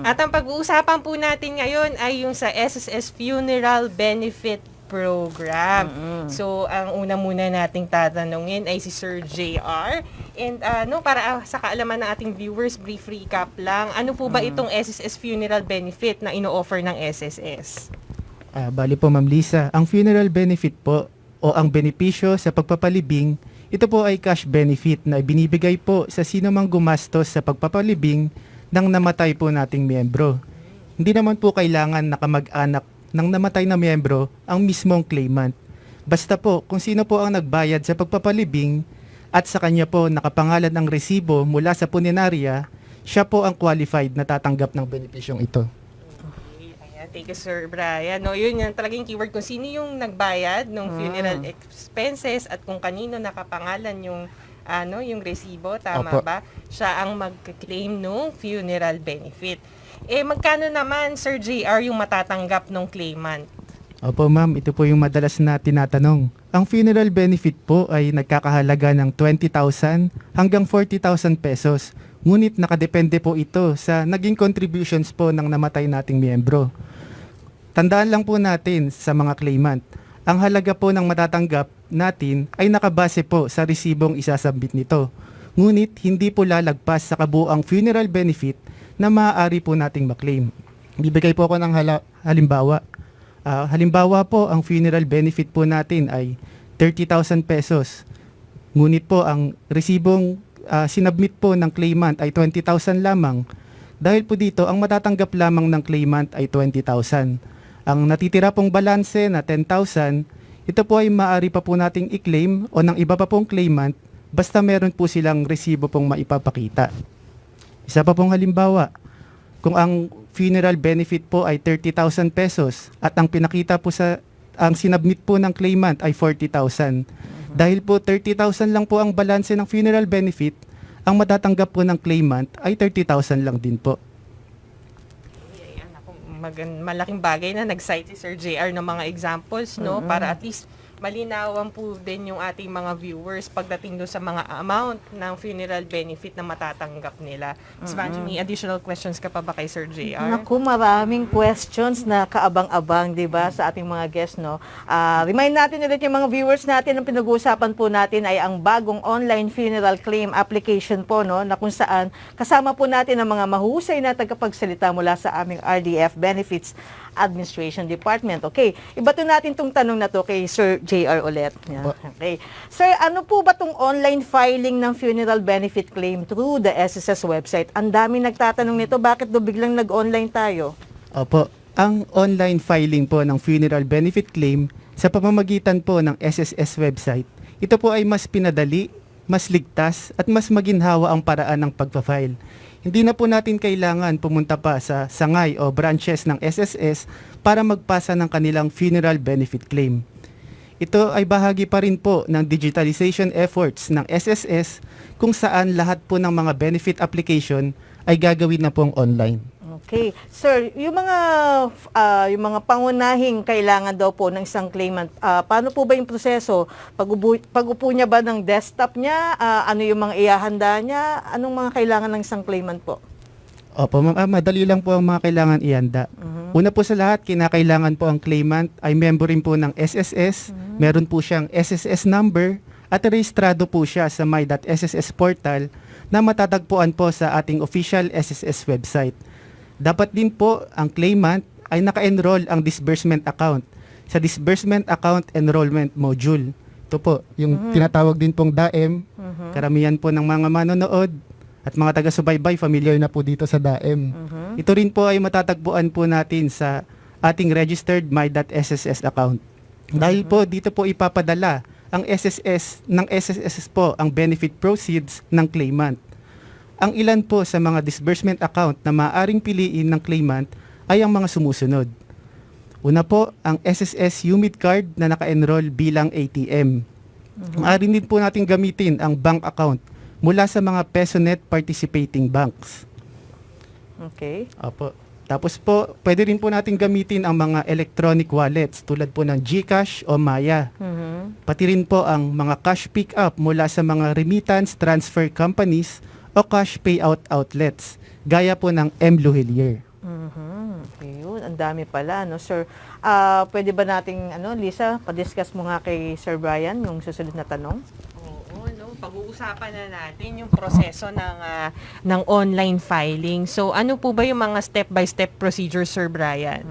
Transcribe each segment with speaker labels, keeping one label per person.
Speaker 1: At ang pag-uusapan po natin ngayon ay yung sa SSS Funeral Benefit Program. So, ang una muna nating tatanungin ay si Sir JR. And para sa kaalaman ng ating viewers, brief recap lang. Ano po ba itong SSS Funeral Benefit na ino-offer ng SSS?
Speaker 2: Bali po Ma'am Lisa, ang funeral benefit po o ang benepisyo sa pagpapalibing, ito po ay cash benefit na binibigay po sa sino mang gumastos sa pagpapalibing ng namatay po nating miyembro. Hindi naman po kailangan nakamag-anak ng namatay na miyembro ang mismong claimant. Basta po kung sino po ang nagbayad sa pagpapalibing at sa kanya po nakapangalan ang resibo mula sa punerarya, siya po ang qualified na tatanggap ng benepisyong ito.
Speaker 1: Ayan, thank you Sir Brian. No, yun yan talagang keyword kung sino yung nagbayad ng funeral expenses at kung kanino nakapangalan yung resibo, tama
Speaker 2: Opo.
Speaker 1: ba? Siya ang mag-claim ng funeral benefit. Magkano naman, Sir JR, yung matatanggap ng claimant?
Speaker 2: Opo ma'am, ito po yung madalas na tinatanong. Ang funeral benefit po ay nagkakahalaga ng 20,000 hanggang 40,000 pesos. Ngunit nakadepende po ito sa naging contributions po ng namatay nating miyembro. Tandaan lang po natin sa mga claimant, ang halaga po ng matatanggap natin ay nakabase po sa resibong isasubmit nito. Ngunit hindi po lalagpas sa kabuang funeral benefit na maaari po nating maklaim. Bibigay po ako ng halimbawa. Halimbawa po, ang funeral benefit po natin ay 30,000 pesos. Ngunit po ang resibong sinubmit po ng claimant ay 20,000 lamang. Dahil po dito, ang matatanggap lamang ng claimant ay 20,000. Ang natitira pong balanse na 10,000, ito po ay maaari pa po nating i-claim o ng iba pa pong claimant basta meron po silang resibo pong maipapakita. Isa pa pong halimbawa, kung ang funeral benefit po ay 30,000 pesos at ang pinakita po ang sinubmit po ng claimant ay 40,000. Dahil po 30,000 lang po ang balanse ng funeral benefit, ang matatanggap po ng claimant ay 30,000 lang din po.
Speaker 1: Ayan, malaking bagay na nag-cite si Sir JR ng mga examples, no? Para at least malinawan po din yung ating mga viewers pagdating doon sa mga amount ng funeral benefit na matatanggap nila. Ms. Vanjie, may additional questions ka pa ba kay Sir JR?
Speaker 3: Naku, maraming questions na kaabang-abang, di ba, sa ating mga guests, no? Remind natin ulit yung mga viewers natin, ang pinag-uusapan po natin ay ang bagong online funeral claim application po, no? Na kung saan kasama po natin ang mga mahusay na tagapagsalita mula sa aming RDF Benefits Administration Department. Okay, ibato natin tong tanong na to kay Sir JR ulit. Yeah. Okay. Sir, ano po ba tong online filing ng funeral benefit claim through the SSS website? Ang dami nagtatanong nito, bakit do biglang nag-online tayo?
Speaker 2: Opo, ang online filing po ng funeral benefit claim sa pamamagitan po ng SSS website, ito po ay mas pinadali, mas ligtas at mas maginhawa ang paraan ng pagpa-file. Hindi na po natin kailangan pumunta pa sa sangay o branches ng SSS para magpasa ng kanilang funeral benefit claim. Ito ay bahagi pa rin po ng digitalization efforts ng SSS kung saan lahat po ng mga benefit application ay gagawin na pong online.
Speaker 3: Okay. Sir, yung mga pangunahing kailangan daw po ng isang claimant, paano po ba yung proseso? Pag-upo niya ba ng desktop niya? Ano yung mga ihahanda niya? Anong mga kailangan ng isang claimant po?
Speaker 2: Opo, madali lang po ang mga kailangan ihanda. Una po sa lahat, kinakailangan po ang claimant ay member rin po ng SSS, meron po siyang SSS number, at rehistrado po siya sa my.sss portal na matatagpuan po sa ating official SSS website. Dapat din po ang claimant ay naka-enroll ang disbursement account sa disbursement account enrollment module. Ito po, yung tinatawag din pong DAEM. Karamihan po ng mga manonood at mga taga-subaybay familiar na po dito sa DAEM. Ito rin po ay matatagpuan po natin sa ating registered my.sss account. Dahil po dito po ipapadala ang SSS po ang benefit proceeds ng claimant. Ang ilan po sa mga disbursement account na maaaring piliin ng claimant ay ang mga sumusunod. Una po, ang SSS UMID card na naka-enroll bilang ATM. Maaari din po natin gamitin ang bank account mula sa mga PesoNet participating banks.
Speaker 3: Okay.
Speaker 2: Opo. Tapos po, pwede rin po natin gamitin ang mga electronic wallets tulad po ng GCash o Maya. Pati rin po ang mga cash pick-up mula sa mga remittance transfer companies o cash payout outlets, gaya po ng M. Luhilier.
Speaker 3: dami pala, no, sir. Pwede ba nating, Lisa, pa-discuss mo nga kay Sir Brian yung susunod na tanong?
Speaker 1: Oo, no, pag-uusapan na natin yung proseso ng online filing. So, ano po ba yung mga step-by-step procedure, Sir Brian?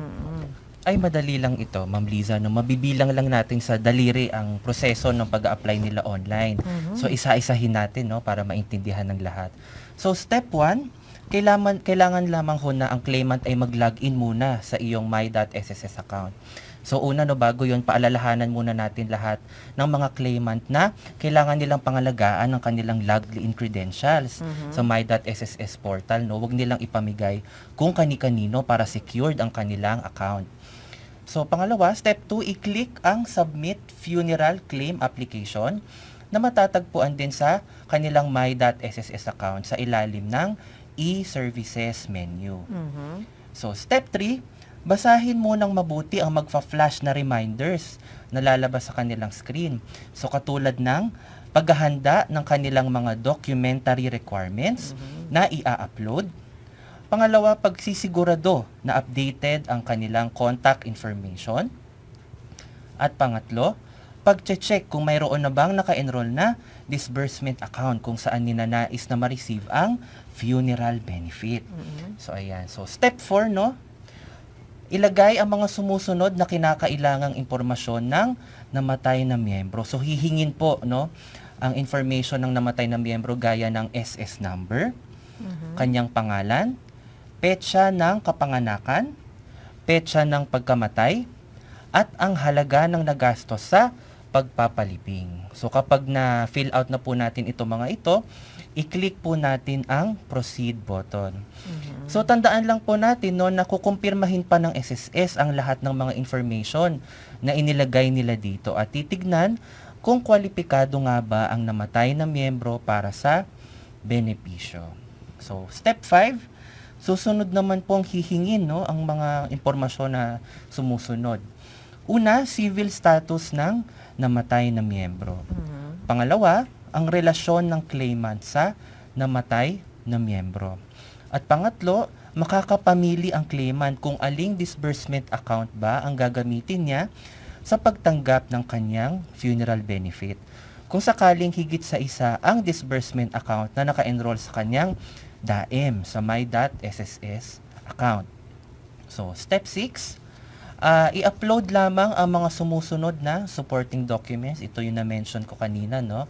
Speaker 4: Ay madali lang ito, Ma'am Liza. No? Mabibilang lang natin sa daliri ang proseso ng pag-a-apply nila online. So isa-isahin natin, no, para maintindihan ng lahat. So step 1, kailangan lamang ho na ang claimant ay mag-login muna sa iyong my.sss account. So una, no, bago yun, paalalahanan muna natin lahat ng mga claimant na kailangan nilang pangalagaan ang kanilang login credentials sa my.sss portal. No? Huwag nilang ipamigay kung kani-kanino para secured ang kanilang account. So, pangalawa, step 2, i-click ang Submit Funeral Claim Application na matatagpuan din sa kanilang my.sss account sa ilalim ng e-services menu. So, step 3, basahin mo ng mabuti ang magfa-flash na reminders na lalabas sa kanilang screen. So, katulad ng paghahanda ng kanilang mga documentary requirements na i-upload. Pangalawa, pagsisigurado na updated ang kanilang contact information. At pangatlo, pag-check kung mayroon na bang naka-enroll na disbursement account kung saan ninanais na ma-receive ang funeral benefit. So, ayan. So, step 4, no? Ilagay ang mga sumusunod na kinakailangang impormasyon ng namatay na miyembro. So, hihingin po, no, ang information ng namatay na miyembro gaya ng SS number, kanyang pangalan, petsa ng kapanganakan, petsa ng pagkamatay, at ang halaga ng nagastos sa pagpapalibing. So kapag na-fill out na po natin ito mga ito, i-click po natin ang proceed button. So tandaan lang po natin, no, na kukumpirmahin pa ng SSS ang lahat ng mga information na inilagay nila dito at titignan kung kwalipikado nga ba ang namatay na miyembro para sa benepisyo. So step 5, susunod naman pong hihingin, no, ang mga impormasyon na sumusunod. Una, civil status ng namatay na miyembro. Pangalawa, ang relasyon ng claimant sa namatay na miyembro. At pangatlo, makakapamili ang claimant kung aling disbursement account ba ang gagamitin niya sa pagtanggap ng kanyang funeral benefit. Kung sakaling higit sa isa ang disbursement account na naka-enroll sa kanyang DAEM sa my.sss account. So, step 6, i-upload lamang ang mga sumusunod na supporting documents. Ito yung na-mention ko kanina, no?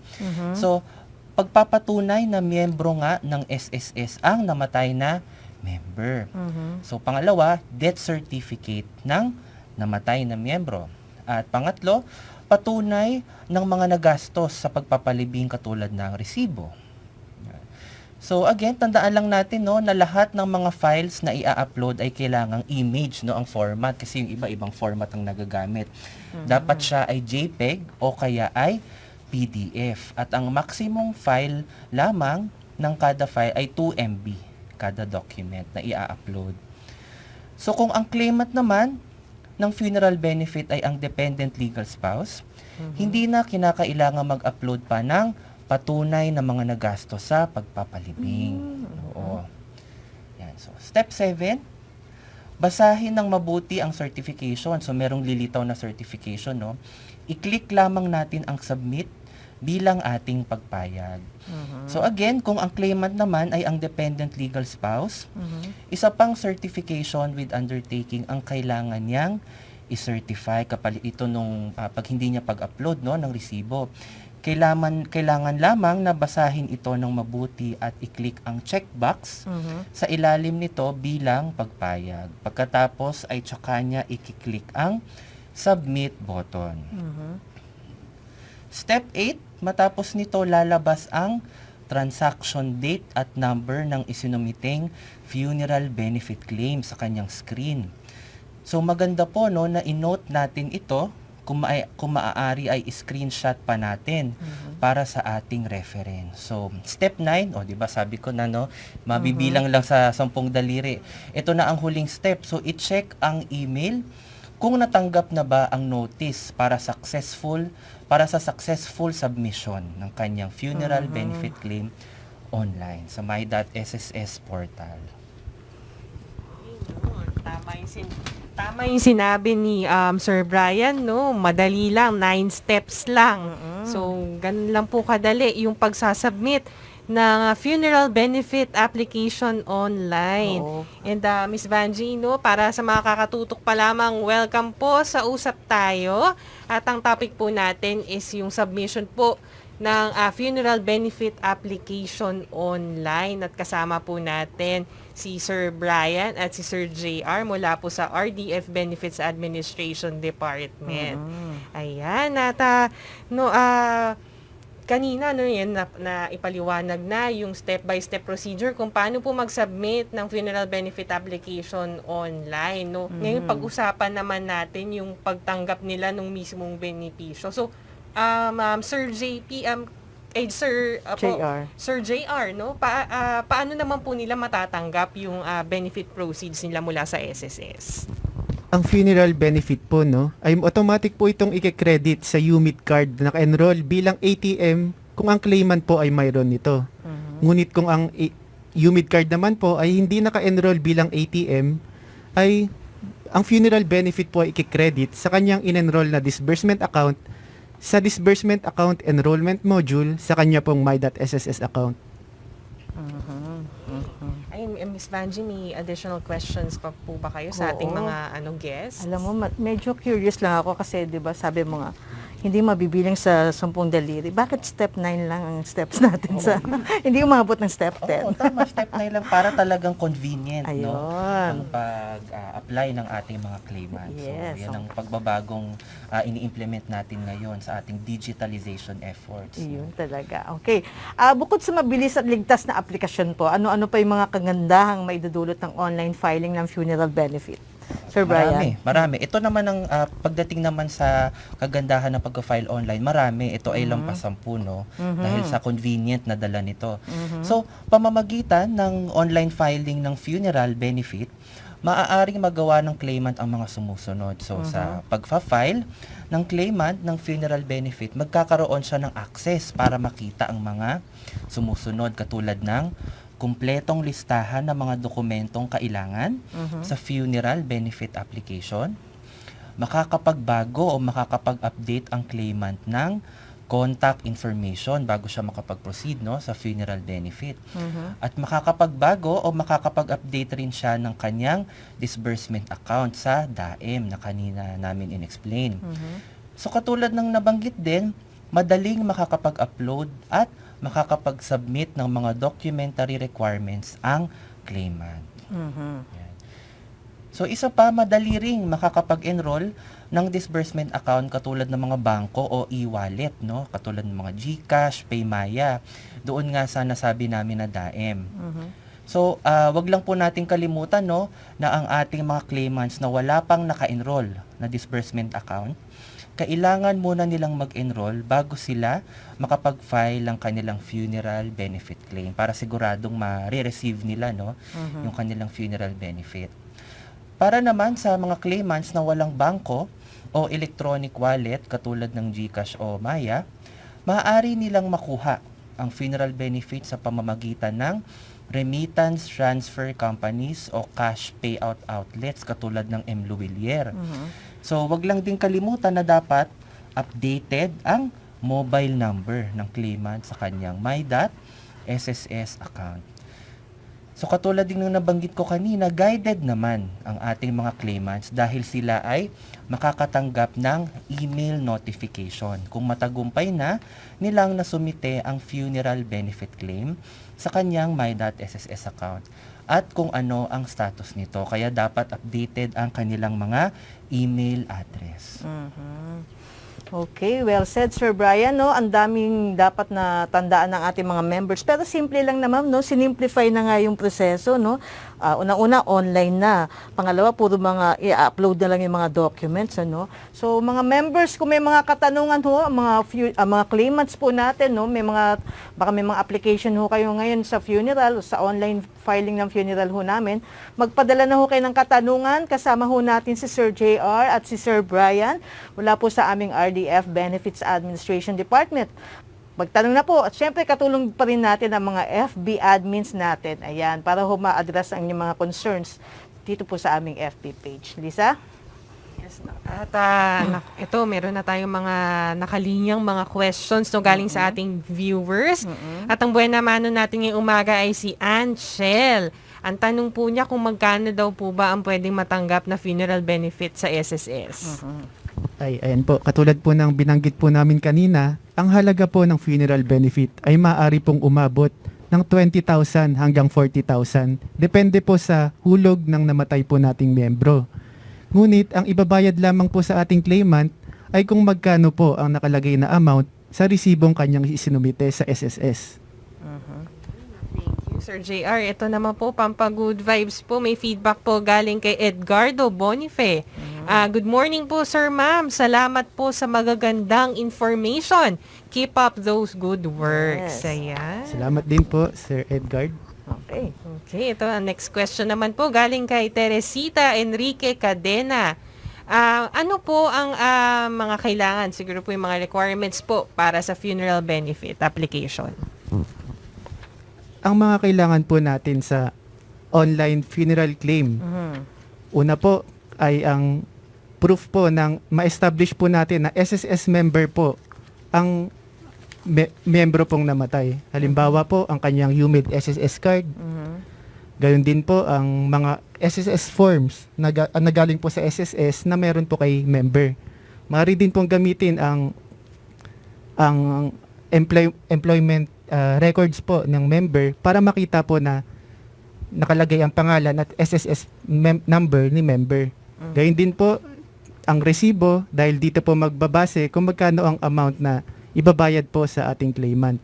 Speaker 4: So, pagpapatunay na miyembro nga ng SSS ang namatay na member. So, pangalawa, death certificate ng namatay na miyembro. At pangatlo, patunay ng mga nagastos sa pagpapalibing katulad ng resibo. So again, tandaan lang natin, no, na lahat ng mga files na i-upload ay kailangang image, no, ang format kasi yung iba-ibang format ang nagagamit. Dapat siya ay JPEG o kaya ay PDF at ang maximum file lamang ng kada file ay 2 MB kada document na i-upload. So kung ang claimant naman ng funeral benefit ay ang dependent legal spouse, hindi na kinakailangan mag-upload pa ng patunay na mga nagastos sa pagpapalibing. Oo. Yan. So, step 7, basahin ng mabuti ang certification. So, merong lilitaw na certification, no? I-click lamang natin ang submit bilang ating pagpayag. So, again, kung ang claimant naman ay ang dependent legal spouse, isa pang certification with undertaking ang kailangan niyang i-certify kapalit ito nung pag hindi niya pag-upload, no, ng resibo. Kailangan lamang na basahin ito ng mabuti at i-click ang checkbox sa ilalim nito bilang pagpayag. Pagkatapos ay tsaka niya i-click ang submit button. Step 8, matapos nito lalabas ang transaction date at number ng isinumiting funeral benefit claim sa kanyang screen. So maganda po, no, na i-note natin ito. Kung maaari ay screenshot pa natin para sa ating reference. So, step 9, o di ba sabi ko na, no, mabibilang lang sa 10 daliri. Ito na ang huling step. So, i-check ang email kung natanggap na ba ang notice para sa successful submission ng kanyang funeral benefit claim online sa my.sss portal.
Speaker 1: Tama yung Tama yung sinabi ni Sir Brian, no? Madali lang, 9 steps lang. So, ganun lang po kadali yung pagsasubmit ng funeral benefit application online.
Speaker 3: Oo.
Speaker 1: And Miss Vanji, no, para sa mga kakatutok pa lamang, welcome po sa Usap Tayo. At ang topic po natin is yung submission po ng funeral benefit application online. At kasama po natin si Sir Brian at si Sir JR mula po sa RDF Benefits Administration Department. Ayan, at kanina na ipaliwanag na yung step-by-step procedure kung paano po mag-submit ng funeral benefit application online. No? Ngayon, pag-usapan naman natin yung pagtanggap nila ng mismong benepisyo. So, Sir JP,
Speaker 3: JR.
Speaker 1: Sir JR, no? Paano naman po nila matatanggap yung benefit proceeds nila mula sa SSS?
Speaker 2: Ang funeral benefit po, no, ay automatic po itong i-credit sa UMIT card na naka-enroll bilang ATM kung ang claimant po ay mayroon nito. Ngunit kung ang UMIT card naman po ay hindi naka-enroll bilang ATM, ay ang funeral benefit po ay i-credit sa kanyang in-enroll na disbursement account sa disbursement account enrollment module sa kanya pong my.sss account.
Speaker 1: Ay, Miss Vanji, may additional questions pa po ba kayo sa ating
Speaker 3: Oo.
Speaker 1: mga guests?
Speaker 3: Alam mo, medyo curious lang ako kasi 'di ba sabi mo nga, hindi mabibilang sa 10 daliri. Bakit step 9 lang ang steps natin sa hindi umabot ng step 10?
Speaker 4: Oo, tama. Step 9 lang para talagang convenient, no?
Speaker 3: Ayun.
Speaker 4: Ang pag-apply ng ating mga claimants.
Speaker 3: Yes.
Speaker 4: So, yan ang pagbabagong ini-implement natin ngayon sa ating digitalization efforts.
Speaker 3: Iyon talaga. Okay. Bukod sa mabilis at ligtas na aplikasyon po, ano-ano pa yung mga kagandahang maidudulot ng online filing ng funeral benefit? Sir Brian?
Speaker 4: Marami. Ito naman ang pagdating naman sa kagandahan ng pagka-file online, marami. Ito ay lampasampu, no? Dahil sa convenient na dala nito. So, pamamagitan ng online filing ng funeral benefit, maaaring magawa ng claimant ang mga sumusunod. So, sa pagfa-file ng claimant ng funeral benefit, magkakaroon siya ng access para makita ang mga sumusunod katulad ng kumpletong listahan ng mga dokumentong kailangan sa funeral benefit application, makakapagbago o makakapag-update ang claimant ng contact information bago siya makapag-proceed, no, sa funeral benefit. At makakapagbago o makakapag-update rin siya ng kanyang disbursement account sa DAEM na kanina namin in-explain. So katulad ng nabanggit din, madaling makakapag-upload at makakapag-submit ng mga documentary requirements ang claimant. Yan. So isa pa, madali ring makakapag-enroll ng disbursement account katulad ng mga bangko o e-wallet, no? Katulad ng mga GCash, Paymaya. Doon nga sa nasabi namin na DAEM. So, wag lang po nating kalimutan, no, na ang ating mga claimants na wala pang naka-enroll na disbursement account, kailangan muna nilang mag-enroll bago sila makapag-file ng kanilang funeral benefit claim para siguradong ma-receive nila, no, yung kanilang funeral benefit. Para naman sa mga claimants na walang bangko o electronic wallet katulad ng GCash o Maya, maaari nilang makuha ang funeral benefit sa pamamagitan ng remittance transfer companies o cash payout outlets katulad ng M. Luwilier. So, wag lang din kalimutan na dapat updated ang mobile number ng claimant sa kanyang my.sss account. So, katulad din ng nabanggit ko kanina, guided naman ang ating mga claimants dahil sila ay makakatanggap ng email notification kung matagumpay na nilang nasumite ang funeral benefit claim sa kanyang my.sss account at kung ano ang status nito. Kaya dapat updated ang kanilang mga email address.
Speaker 3: Okay, well said, Sir Brian, no? Ang daming dapat na tandaan ng ating mga members. Pero simple lang naman, no? Sinimplify na nga yung proseso, no? Unang-una, online na. Pangalawa, puro mga i-upload na lang yung mga documents, ano? So, mga members, kung may mga katanungan ho, mga claimants po natin, no? Baka may mga application ho kayo ngayon sa funeral, sa online filing ng funeral ho namin. Magpadala na ho kayo ng katanungan. Kasama ho natin si Sir JR at si Sir Brian. Wala po sa aming RDF Benefits Administration Department. Magtanong na po. At syempre, katulong pa rin natin ang mga FB admins natin. Ayan, para ho ma-address ang inyong mga concerns. dito po sa aming FB page. Lisa?
Speaker 1: Yes, at ito, meron na tayong mga nakalinyang mga questions no, galing sa ating viewers. At ang buwan naman natin ngayong umaga ay si Anchel. Ang tanong po niya kung magkano daw po ba ang pwedeng matanggap na funeral benefit sa SSS.
Speaker 2: Ayan po, katulad po ng binanggit po namin kanina, ang halaga po ng funeral benefit ay maaari pong umabot ng 20,000 hanggang 40,000. Depende po sa hulog ng namatay po nating miyembro. Ngunit ang ibabayad lamang po sa ating claimant ay kung magkano po ang nakalagay na amount sa resibong kanyang isinumite sa SSS.
Speaker 1: Thank you, Sir JR. Ito naman po, Pampagood Vibes po. May feedback po galing kay Edgardo Bonife. Good morning po, Sir Ma'am. Salamat po sa magagandang information. Keep up those good works.
Speaker 3: Yes.
Speaker 1: Ayan.
Speaker 2: Salamat din po, Sir Edgard.
Speaker 3: Okay.
Speaker 1: Okay, ito ang next question naman po galing kay Teresita Enrique Cadena. Ano po ang mga kailangan, siguro po yung mga requirements po para sa funeral benefit application?
Speaker 2: Ang mga kailangan po natin sa online funeral claim, una po ay ang proof po ng ma-establish po natin na SSS member po ang miyembro pong namatay. Halimbawa po, ang kanyang UMID SSS card. Gayon din po ang mga SSS forms na nagaling po sa SSS na meron po kay member. Maaari din pong gamitin ang employment records po ng member para makita po na nakalagay ang pangalan at SSS number ni member. Gayon din po ang resibo dahil dito po magbabase kung magkano ang amount na ibabayad po sa ating claimant.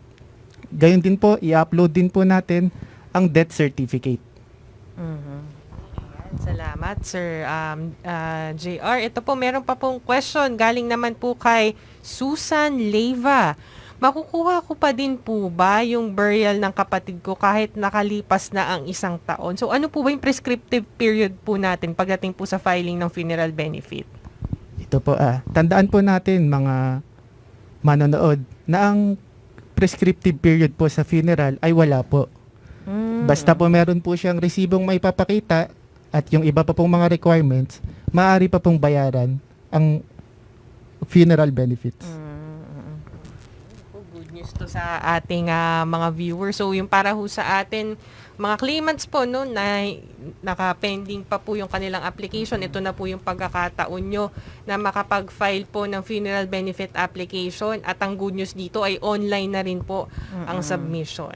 Speaker 2: Gayon din po, i-upload din po natin ang death certificate.
Speaker 1: Salamat, Sir JR. Ito po, meron pa pong question. Galing naman po kay Susan Leyva. Makukuha ko pa din po ba yung burial ng kapatid ko kahit nakalipas na ang 1 taon? So ano po ba yung prescriptive period po natin pagdating po sa filing ng funeral benefit?
Speaker 2: Ito po, tandaan po natin mga manonood na ang prescriptive period po sa funeral ay wala po. Basta po meron po siyang resibong may papakita at yung iba pa pong mga requirements, maaari pa pong bayaran ang funeral benefits.
Speaker 1: Good news to sa ating mga viewers. So yung para ho sa atin mga claimants po no na naka-pending pa po yung kanilang application, ito na po yung pagkakataon nyo na makapag-file po ng funeral benefit application at ang good news dito ay online na rin po ang submission.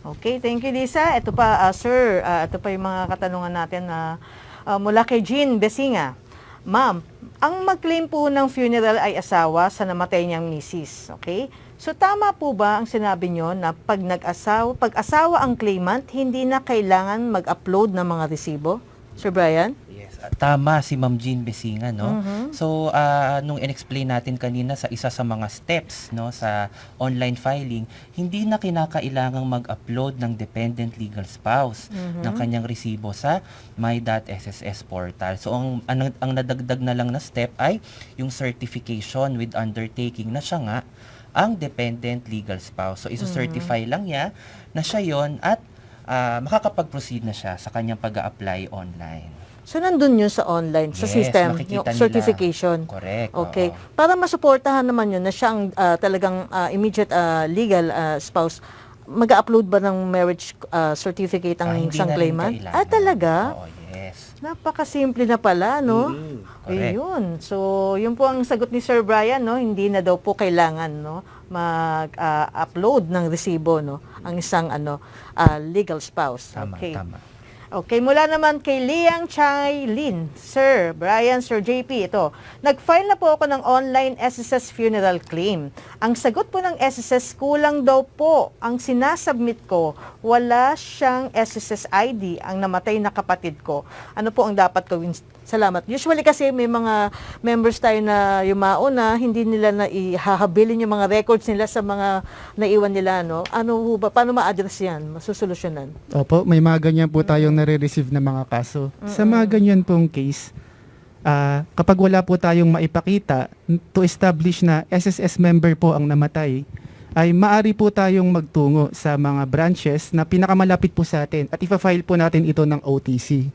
Speaker 3: Okay, thank you Lisa. Ito pa, sir, ito pa yung mga katanungan natin na mula kay Jean Besinga. Ma'am, ang mag-claim po ng funeral ay asawa sa namatay niyang misis. Okay? So tama po ba ang sinabi nyo na pag asawa ang claimant, hindi na kailangan mag-upload ng mga resibo? Sir Brian?
Speaker 4: Yes, tama si Ma'am Jean Besinga, no? So, nung in-explain natin kanina sa isa sa mga steps, no, sa online filing, hindi na kinakailangang mag-upload ng dependent legal spouse ng kanyang resibo sa my.sss portal. So, ang nadagdag na lang na step ay yung certification with undertaking na siya nga ang dependent legal spouse. So, iso-certify lang niya na siya yon at makakapag-proceed na siya sa kanyang pag-a-apply online.
Speaker 3: So, nandun yun sa online, sa
Speaker 4: Yes,
Speaker 3: system, yung
Speaker 4: makikita nila.
Speaker 3: certification.
Speaker 4: Correct.
Speaker 3: Okay.
Speaker 4: Oo.
Speaker 3: Para masuportahan naman yun na siya ang talagang immediate legal spouse, mag-upload ba ng marriage certificate ang
Speaker 4: Hindi
Speaker 3: isang
Speaker 4: na rin
Speaker 3: claimant?
Speaker 4: kailangan.
Speaker 3: Talaga?
Speaker 4: Oo, yes.
Speaker 3: Napakasimple na pala, no?
Speaker 4: Correct.
Speaker 3: Ayun. So, yun po ang sagot ni Sir Brian, no? Hindi na daw po kailangan, no? Mag-upload ng resibo, no? Ang isang legal spouse.
Speaker 4: Tama,
Speaker 3: Okay.
Speaker 4: tama.
Speaker 3: Okay, mula naman kay Liang Chai Lin. Sir Brian, Sir JP, ito. Nag-file na po ako ng online SSS funeral claim. Ang sagot po ng SSS, kulang daw po ang sinasubmit ko. Wala siyang SSS ID ang namatay na kapatid ko. Ano po ang dapat gawin? Salamat. Usually kasi may mga members tayo na yumao na hindi nila na ihahabilin yung mga records nila sa mga naiwan nila, no? Ano ho ba? Paano ma-address yan? Masusolusyonan?
Speaker 2: Opo, may mga ganyan po tayong nare-receive na mga kaso. Sa mga ganyan pong case, kapag wala po tayong maipakita to establish na SSS member po ang namatay, ay maari po tayong magtungo sa mga branches na pinakamalapit po sa atin at ipa-file po natin ito ng OTC.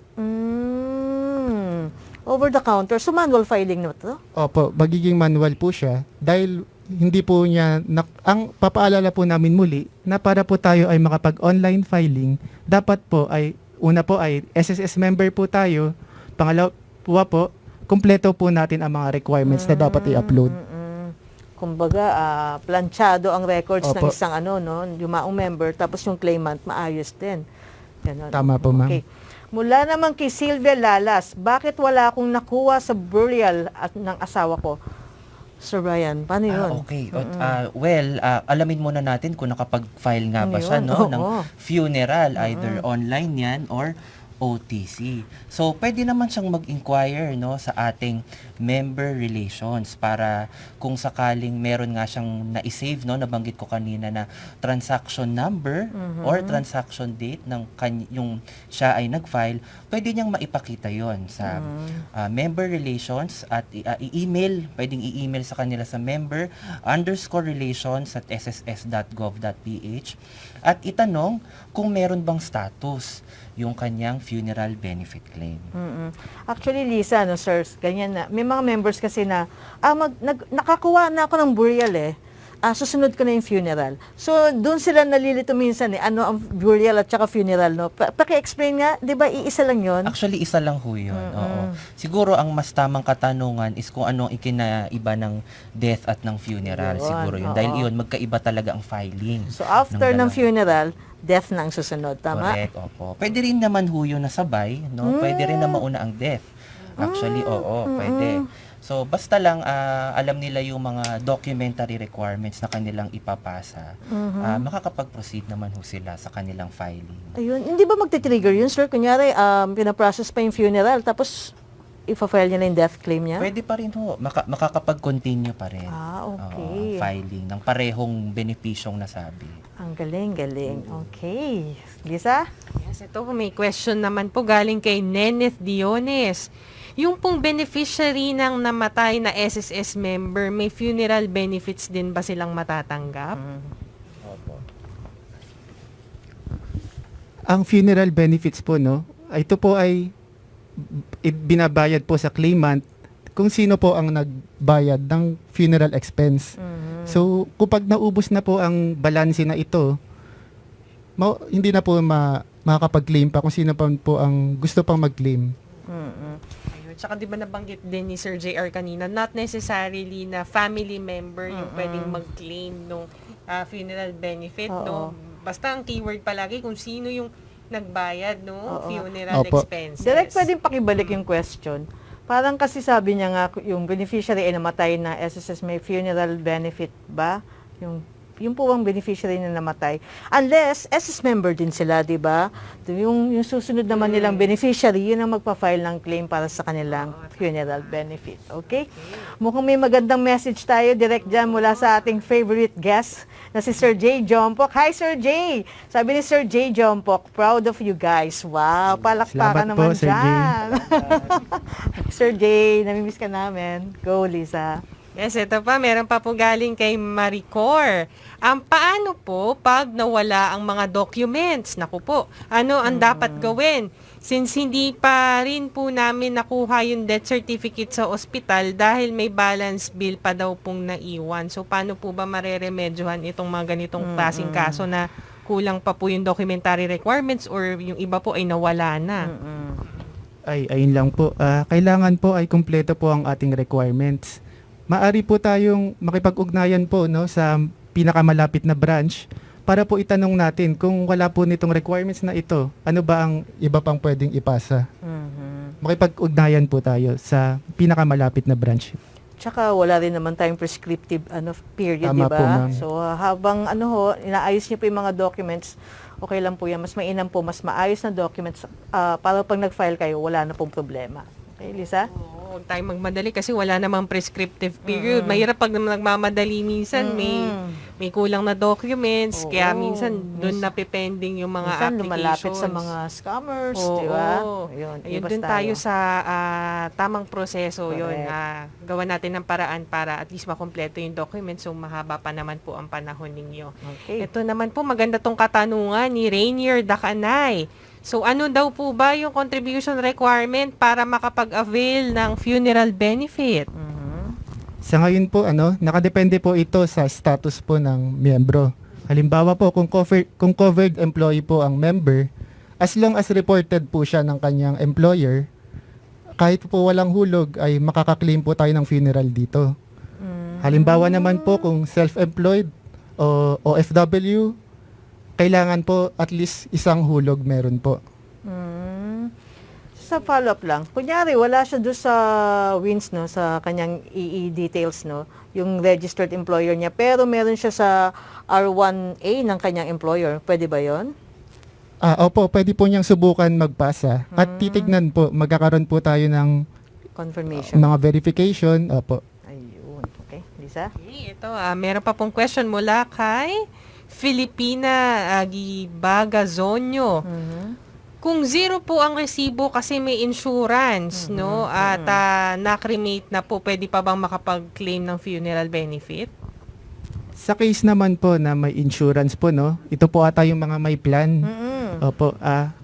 Speaker 3: over the counter, so manual filing na to?
Speaker 2: Opo, magiging manual po siya dahil hindi po niya, ang papaalala po namin muli na para po tayo ay makapag-online filing, dapat po ay, una po ay SSS member po tayo, pangalawa po, kumpleto po natin ang mga requirements na dapat i-upload.
Speaker 3: Kumbaga, planchado ang records ng
Speaker 2: Opo.
Speaker 3: isang yung maong member, tapos yung claimant maayos din. Ganon.
Speaker 2: Tama po, ma'am.
Speaker 3: Okay. Mula naman kay Sylvia Lalas, bakit wala akong nakuha sa burial ng asawa ko? Sir Ryan, paano yun?
Speaker 4: Okay. Alamin muna natin kung nakapag-file nga ba
Speaker 3: Ano
Speaker 4: siya
Speaker 3: yun?
Speaker 4: no, ng
Speaker 3: Oo.
Speaker 4: funeral, either online yan or OTC. So, pwede naman siyang mag-inquire no, sa ating member relations para kung sakaling meron nga siyang na-save, no, nabanggit ko kanina na transaction number or transaction date ng yung siya ay nag-file, pwede niyang maipakita yon sa member relations at i-email, pwedeng i-email sa kanila sa member_relations@sss.gov.ph at itanong kung meron bang status yung kanyang funeral benefit claim.
Speaker 3: Actually, Lisa, sir, ganyan na. May mga members kasi na, nakakuha na ako ng burial susunod ko na yung funeral. So, doon sila nalilito minsan ano ang burial at saka funeral, no? Paki-explain nga, di ba, iisa lang yon?
Speaker 4: Actually, isa lang ho yun. Oo. Siguro, ang mas tamang katanungan is kung ano ang ikinaiba ng death at ng funeral.
Speaker 3: Yun,
Speaker 4: Siguro yun.
Speaker 3: oo.
Speaker 4: Dahil yun, magkaiba talaga ang filing.
Speaker 3: So, after ng
Speaker 4: dalawa.
Speaker 3: funeral, death na ang susunod, tama?
Speaker 4: Correct, opo. Pwede rin naman ho yun na sabay, no? Pwede rin na mauna ang death. Actually, oo, pwede. So, basta lang alam nila yung mga documentary requirements na kanilang ipapasa, makakapag-proceed naman ho sila sa kanilang filing.
Speaker 3: Ayun, hindi ba magti-trigger yun, sir? Kunyari, pinaprocess pa yung funeral, tapos ipa-file niya na yung death claim niya?
Speaker 4: Pwede pa rin ho. Makakapag-continue pa rin.
Speaker 3: Okay.
Speaker 4: Filing ng parehong benepisyong nasabi.
Speaker 3: Ang galing. Okay. Lisa?
Speaker 1: Yes, ito may question naman po galing kay Neneth Diones. Yung pong beneficiary ng namatay na SSS member, may funeral benefits din ba silang matatanggap?
Speaker 4: Opo.
Speaker 2: Ang funeral benefits po, no, ito po ay binabayad po sa claimant kung sino po ang nagbayad ng funeral expense. So, kapag naubos na po ang balanse na ito, hindi na po makakapag-claim pa kung sino pa po ang gusto pang mag-claim.
Speaker 1: Ayun. Tsaka di ba nabanggit din ni Sir JR kanina, not necessarily na family member yung pwedeng mag-claim ng funeral benefit, no? Basta ang keyword palagi kung sino yung nagbayad, no? Funeral
Speaker 2: Opo.
Speaker 1: expenses.
Speaker 3: Direct, pwedeng pakibalik yung question. Parang kasi sabi niya nga, yung beneficiary ay namatay na SSS, may funeral benefit ba? Yung po ang beneficiary na namatay. Unless, SS member din sila, di ba? Yung susunod naman nilang beneficiary, yun ang magpa-file ng claim para sa kanilang funeral benefit. Okay? Mukhang may magandang message tayo direct dyan mula sa ating favorite guest na si Sir J. Jompok. Hi, Sir J! Sabi ni Sir J. Jompok, proud of you guys. Wow, palakpakan
Speaker 2: Salamat
Speaker 3: naman
Speaker 2: po, Sir J.
Speaker 3: dyan. Sir J, namimiss ka namin. Go, Lisa.
Speaker 1: Yes, ito pa. Meron pa po galing kay Maricor. Paano po pag nawala ang mga documents? Naku po, ano ang dapat gawin? Since hindi pa rin po namin nakuha yung death certificate sa ospital dahil may balance bill pa daw pong naiwan. So, paano po ba mareremedyohan itong mga ganitong klaseng kaso na kulang pa po yung documentary requirements or yung iba po ay nawala na?
Speaker 2: Ayun lang po. Kailangan po ay kumpleto po ang ating requirements. Maari po tayong makipag-ugnayan po, no, sa pinakamalapit na branch para po itanong natin kung wala po nitong requirements na ito, ano ba ang iba pang pwedeng ipasa. Makipag-ugnayan po tayo sa pinakamalapit na branch.
Speaker 3: Tsaka wala rin naman tayong prescriptive period,
Speaker 2: Tama
Speaker 3: di ba?
Speaker 2: po, ma'am.
Speaker 3: So habang inaayos niyo po yung mga documents, okay lang po yan. Mas mainam po, mas maayos na documents para pag nag-file kayo, wala na pong problema. Okay, Lisa?
Speaker 1: Oo, huwag tayong magmadali kasi wala namang prescriptive period. Mahirap pag nagmamadali minsan, may kulang na documents, kaya minsan doon napipending yung mga
Speaker 3: Minsan
Speaker 1: applications.
Speaker 3: lumalapit sa mga scammers,
Speaker 1: Oo,
Speaker 3: di ba?
Speaker 1: Ayun,
Speaker 3: ibas
Speaker 1: doon tayo sa tamang proseso. Yun,
Speaker 3: Correct.
Speaker 1: gawa natin ng paraan para at least makompleto yung documents. So, mahaba pa naman po ang panahon ninyo.
Speaker 3: Okay.
Speaker 1: Ito naman po, maganda tong katanungan ni Rainier Dacanay. So ano daw po ba yung contribution requirement para makapag-avail ng funeral benefit?
Speaker 2: Sa ngayon po, nakadepende po ito sa status po ng miyembro. Halimbawa po, kung covered employee po ang member, as long as reported po siya ng kanyang employer, kahit po walang hulog, ay makakaklaim po tayo ng funeral dito. Halimbawa naman po, kung self-employed o OFW, kailangan po at least isang hulog meron po.
Speaker 3: Sa follow-up lang, kunyari wala siya doon sa WINS, no, sa kanyang EE details, no, yung registered employer niya, pero meron siya sa R1A ng kanyang employer. Pwede ba yon?
Speaker 2: Opo, pwede po niyang subukan magpasa at titignan po, magkakaroon po tayo ng
Speaker 3: Confirmation.
Speaker 2: mga verification. Opo.
Speaker 3: Ayun. Okay, Lisa?
Speaker 1: Okay, ito, meron pa pong question mula kay Filipina Agibagazonyo. Kung zero po ang resibo kasi may insurance, no? At na-cremate na po, pwede pa bang makapag-claim ng funeral benefit?
Speaker 2: Sa case naman po na may insurance po, no? Ito po ata yung mga may plan. Opo.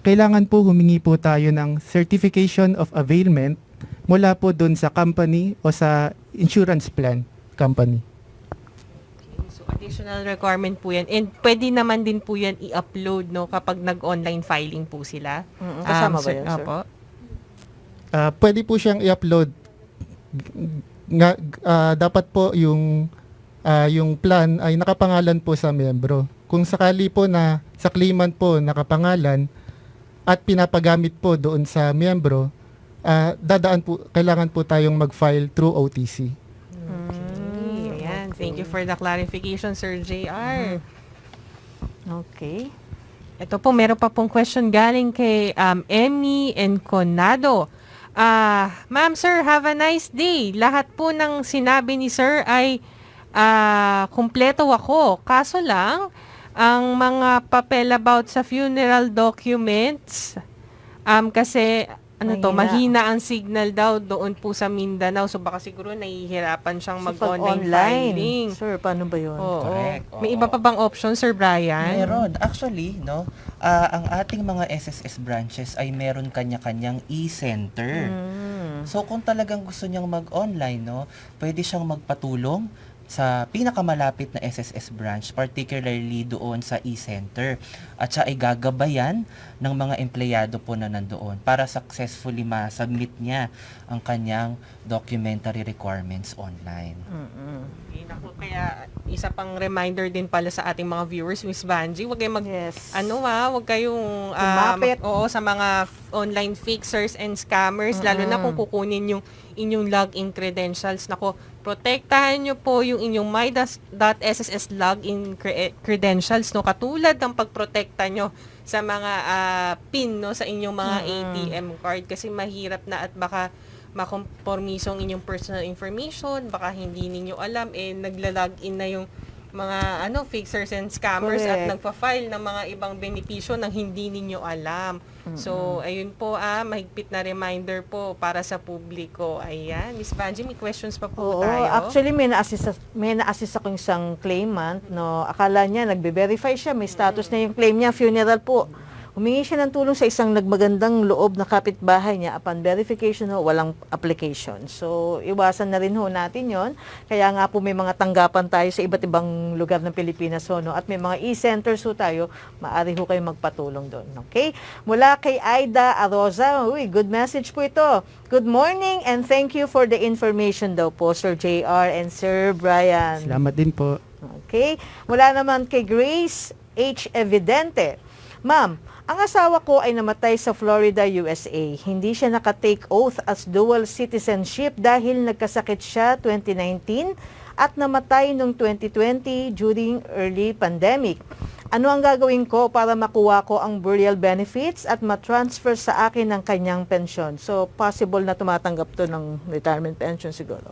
Speaker 2: Kailangan po humingi po tayo ng certification of availment mula po dun sa company o sa insurance plan company.
Speaker 1: So, additional requirement po yan. And pwede naman din po yan i-upload, no? Kapag nag-online filing po sila.
Speaker 3: Kasama ba yun, sir?
Speaker 1: Opo.
Speaker 2: Pwede po siyang i-upload. Dapat po yung plan ay nakapangalan po sa miyembro. Kung sakali po na sa claimant po nakapangalan at pinapagamit po doon sa miyembro, kailangan po tayong mag-file through OTC.
Speaker 1: Okay. Ayan. Thank you for the clarification, Sir JR.
Speaker 3: Okay.
Speaker 1: Ito po, meron pa pong question galing kay Emmy Enconado. Ma'am, sir, have a nice day. Lahat po ng sinabi ni sir ay kumpleto ako. Kaso lang, ang mga papel about sa funeral documents, kasi mahina ang signal daw doon po sa Mindanao. So baka siguro nahihirapan siyang
Speaker 3: So,
Speaker 1: mag-online
Speaker 3: pag
Speaker 1: filing.
Speaker 3: Sir, paano ba yun?
Speaker 1: Oo.
Speaker 4: Correct.
Speaker 1: May
Speaker 4: Oo.
Speaker 1: iba pa bang option, Sir Brian?
Speaker 4: Meron. Actually, no, ang ating mga SSS branches ay meron kanya-kanyang e-center. So kung talagang gusto niyang mag-online, no, pwede siyang magpatulong sa pinakamalapit na SSS branch, particularly doon sa e-center. At siya ay gagabayan ng mga empleyado po na nandoon para successfully ma-submit niya ang kanyang documentary requirements online.
Speaker 1: Okay, naku, kaya isa pang reminder din pala sa ating mga viewers, Miss Banji, huwag kayong
Speaker 3: Yes.
Speaker 1: huwag kayong
Speaker 3: Kumapit.
Speaker 1: sa mga online fixers and scammers, lalo na kung kukunin yung inyong login credentials. Nako, protektahan nyo po yung inyong my.sss login credentials, no, katulad ng pagprotekta nyo sa mga PIN, no, sa inyong mga ATM card, kasi mahirap na at baka makompormisong inyong personal information, baka hindi ninyo alam, nagla-login na yung mga fixers and scammers at
Speaker 3: Correct.
Speaker 1: nagpa-file ng mga ibang benepisyo nang hindi ninyo alam. So, ayun po, mahigpit na reminder po para sa publiko. Ayan, Miss Banji, may questions pa po
Speaker 3: Oo,
Speaker 1: tayo.
Speaker 3: actually may na-assist akong isang claimant, no. Akala niya nagbe-verify siya, may status na yung claim niya, funeral po. Humingi siya ng tulong sa isang nagmagandang loob na kapitbahay niya. Upon verification, walang application. So, iwasan na rin natin yon. Kaya nga po may mga tanggapan tayo sa iba't ibang lugar ng Pilipinas, no? At may mga e-centers tayo, maaari kayo magpatulong doon. Okay? Mula kay Aida Aroza, good message po ito. Good morning and thank you for the information daw po, Sir JR and Sir Brian.
Speaker 2: Salamat din po.
Speaker 3: Okay? Mula naman kay Grace H. Evidente. Ma'am, ang asawa ko ay namatay sa Florida, USA. Hindi siya naka-take oath as dual citizenship dahil nagkasakit siya 2019 at namatay noong 2020 during early pandemic. Ano ang gagawin ko para makuha ko ang burial benefits at ma-transfer sa akin ang kanyang pensyon? So, possible na tumatanggap to ng retirement pension siguro.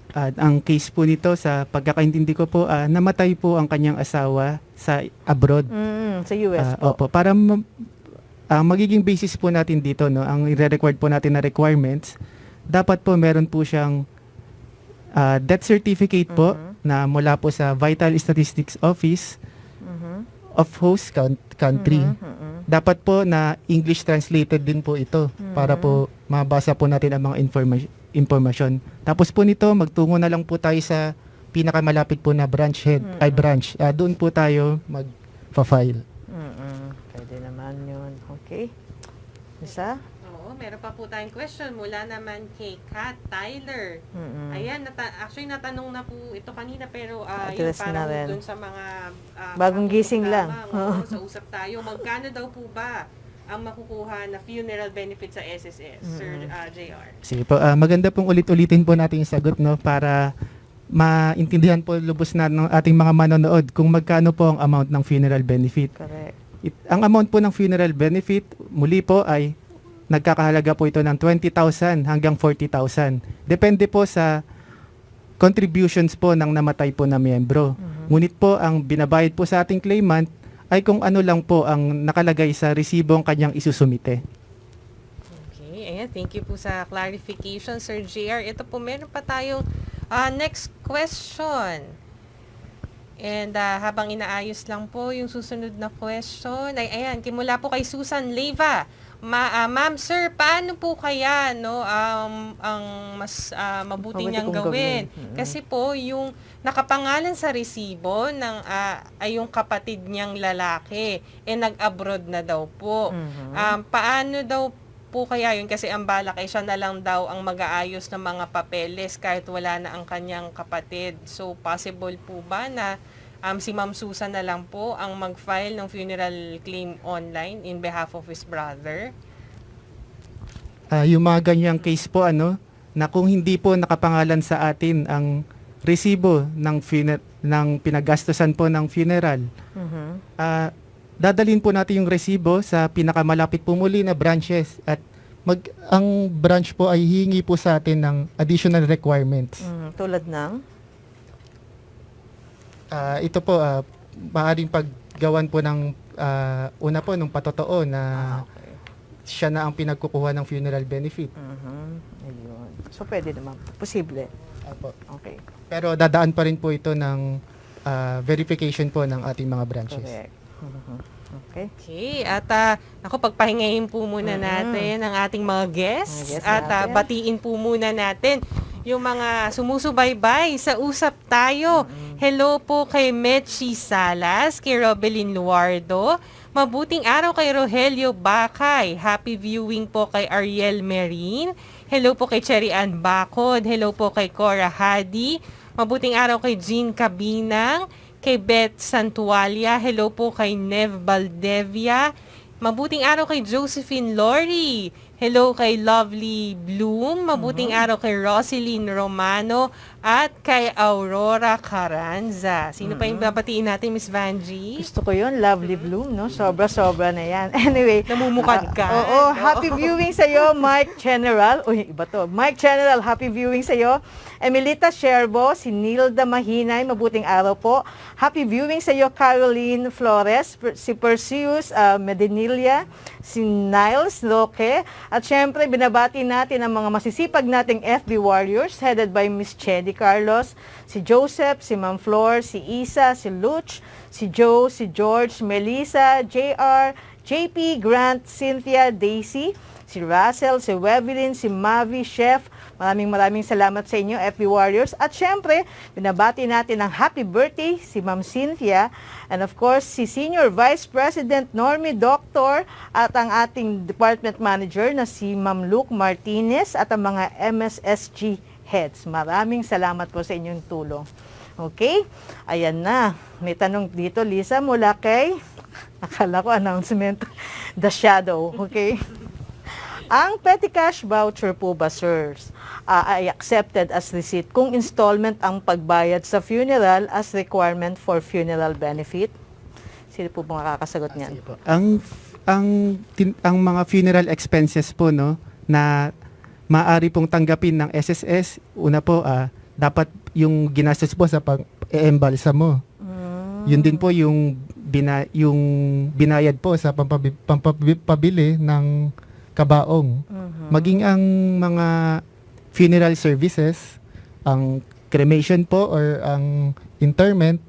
Speaker 2: At ang case po nito, sa pagkakaintindi ko po, namatay po ang kanyang asawa sa abroad.
Speaker 3: Sa US po.
Speaker 2: Opo, para ang magiging basis po natin dito, no, ang i-required po natin na requirements, dapat po meron po siyang death certificate po na mula po sa Vital Statistics Office of host country dapat po na English translated din po ito para po mabasa po natin ang mga impormasyon. Tapos po nito, magtungo na lang po tayo sa pinakamalapit po na branch head, ay branch. Doon po tayo mag-file.
Speaker 3: Pwede naman yun. Okay. Isa?
Speaker 1: Oo, meron pa po tayong question mula naman kay Kat Tyler. Ayan, actually natanong na po ito kanina pero yung
Speaker 3: Address na
Speaker 1: parang
Speaker 3: rin.
Speaker 1: dun sa mga
Speaker 3: Bagong
Speaker 1: mga
Speaker 3: gising lang.
Speaker 1: Oo, sa usap tayo. Magkano daw po ba ang makukuha na funeral benefit sa SSS, Sir JR?
Speaker 2: Sige po, maganda pong ulit-ulitin po natin yung sagot, no, para maintindihan po lubos na ng ating mga manonood kung magkano po ang amount ng funeral benefit.
Speaker 3: Correct.
Speaker 2: Ang amount po ng funeral benefit, muli po ay nagkakahalaga po ito ng 20,000 hanggang 40,000. Depende po sa contributions po ng namatay po na miyembro. Ngunit po ang binabayad po sa ating claimant ay kung ano lang po ang nakalagay sa resibong kanyang isusumite.
Speaker 1: Okay, ayan, thank you po sa clarification, Sir JR. Ito po, meron pa tayong next question. And habang inaayos lang po yung susunod na question, ay ayan, mula po kay Susan Leyva. Ma'am, sir, paano po kaya ang mas mabuti
Speaker 3: Mabuti
Speaker 1: niyang
Speaker 3: kong
Speaker 1: gawin?
Speaker 3: gawin.
Speaker 1: Kasi po, yung nakapangalan sa resibo ng ay yung kapatid niyang lalaki, nag-abroad na daw po. Paano daw po kaya yun? Kasi ang balak ay siya na lang daw ang mag-aayos ng mga papeles kahit wala na ang kanyang kapatid. So, possible po ba na si Ma'am Susan na lang po ang mag-file ng funeral claim online in behalf of his brother?
Speaker 2: Yung mga ganyang case po, na kung hindi po nakapangalan sa atin ang resibo ng pinagastusan po ng funeral, dadalhin po natin yung resibo sa pinakamalapit po muli na branches at ang branch po ay hihingi po sa atin ng additional requirements.
Speaker 3: Tulad ng?
Speaker 2: Ito po, maaaring paggawan po ng una po nung patotoo na
Speaker 3: Okay.
Speaker 2: siya na ang pinagkukuha ng funeral benefit.
Speaker 3: Ayun. So, pwede naman. Posible.
Speaker 2: Apo.
Speaker 3: Okay.
Speaker 2: Pero dadaan pa rin po ito ng verification po ng ating mga branches.
Speaker 3: Correct. Okay.
Speaker 1: Okay, at ako pagpahingayin po muna natin ang ating mga guests
Speaker 3: Mga guests
Speaker 1: at
Speaker 3: natin.
Speaker 1: batiin po muna natin yung mga sumusubaybay sa Usap Tayo. Hello po kay Mechi Salas, kay Robelyn Luardo. Mabuting araw kay Rogelio Bakay. Happy viewing po kay Ariel Merin. Hello po kay Cherry Ann Bacod. Hello po kay Cora Hadi. Mabuting araw kay Jean Cabinang. Kay Beth Santualia. Hello po kay Nev Valdevia. Mabuting araw kay Josephine Lori. Hello kay Lovely Bloom. Mabuting araw kay Roseline Romano at kay Aurora Carranza. Sino pa yung babatiin natin, Miss Vanjie?
Speaker 3: Gusto ko yun. Lovely Bloom, no? Sobra-sobra na yan. Anyway.
Speaker 1: Namumukad ka.
Speaker 3: Oo. Happy viewing sa'yo, Mike General. Uy, iba to. Mike General, happy viewing sa'yo. Emilita Sherbo, si Nilda Mahinay, mabuting araw po. Happy viewing sa'yo, Caroline Flores, si Perseus Medinilla, si Niles Roque. At syempre, binabati natin ang mga masisipag nating FB Warriors headed by Miss Chedi Carlos, si Joseph, si Ma'am Flor, si Isa, si Luch, si Joe, si George, Melissa, JR, JP, Grant, Cynthia, Daisy, si Russell, si Webelin, si Mavi, Chef. Maraming salamat sa inyo, FB Warriors. At syempre, binabati natin ang happy birthday si Ma'am Cynthia. And of course, si Senior Vice President Normie Doctor at ang ating Department Manager na si Ma'am Luke Martinez at ang mga MSSG heads. Maraming salamat po sa inyong tulong. Okay? Ayan na. May tanong dito, Lisa, mula kay, akala ko announcement, The Shadow. Okay? Ang petty cash voucher po ba, sirs, ay accepted as receipt kung installment ang pagbayad sa funeral as requirement for funeral benefit? Sino po bang makakasagot niyan?
Speaker 2: Sige po. Ang mga funeral expenses po, no, na maaari pong tanggapin ng SSS, una po, dapat yung ginastos po sa pag-eembalsa mo. Yun din po yung binayad po sa pampabili ng kabaong. Maging ang mga funeral services, ang cremation po or ang interment,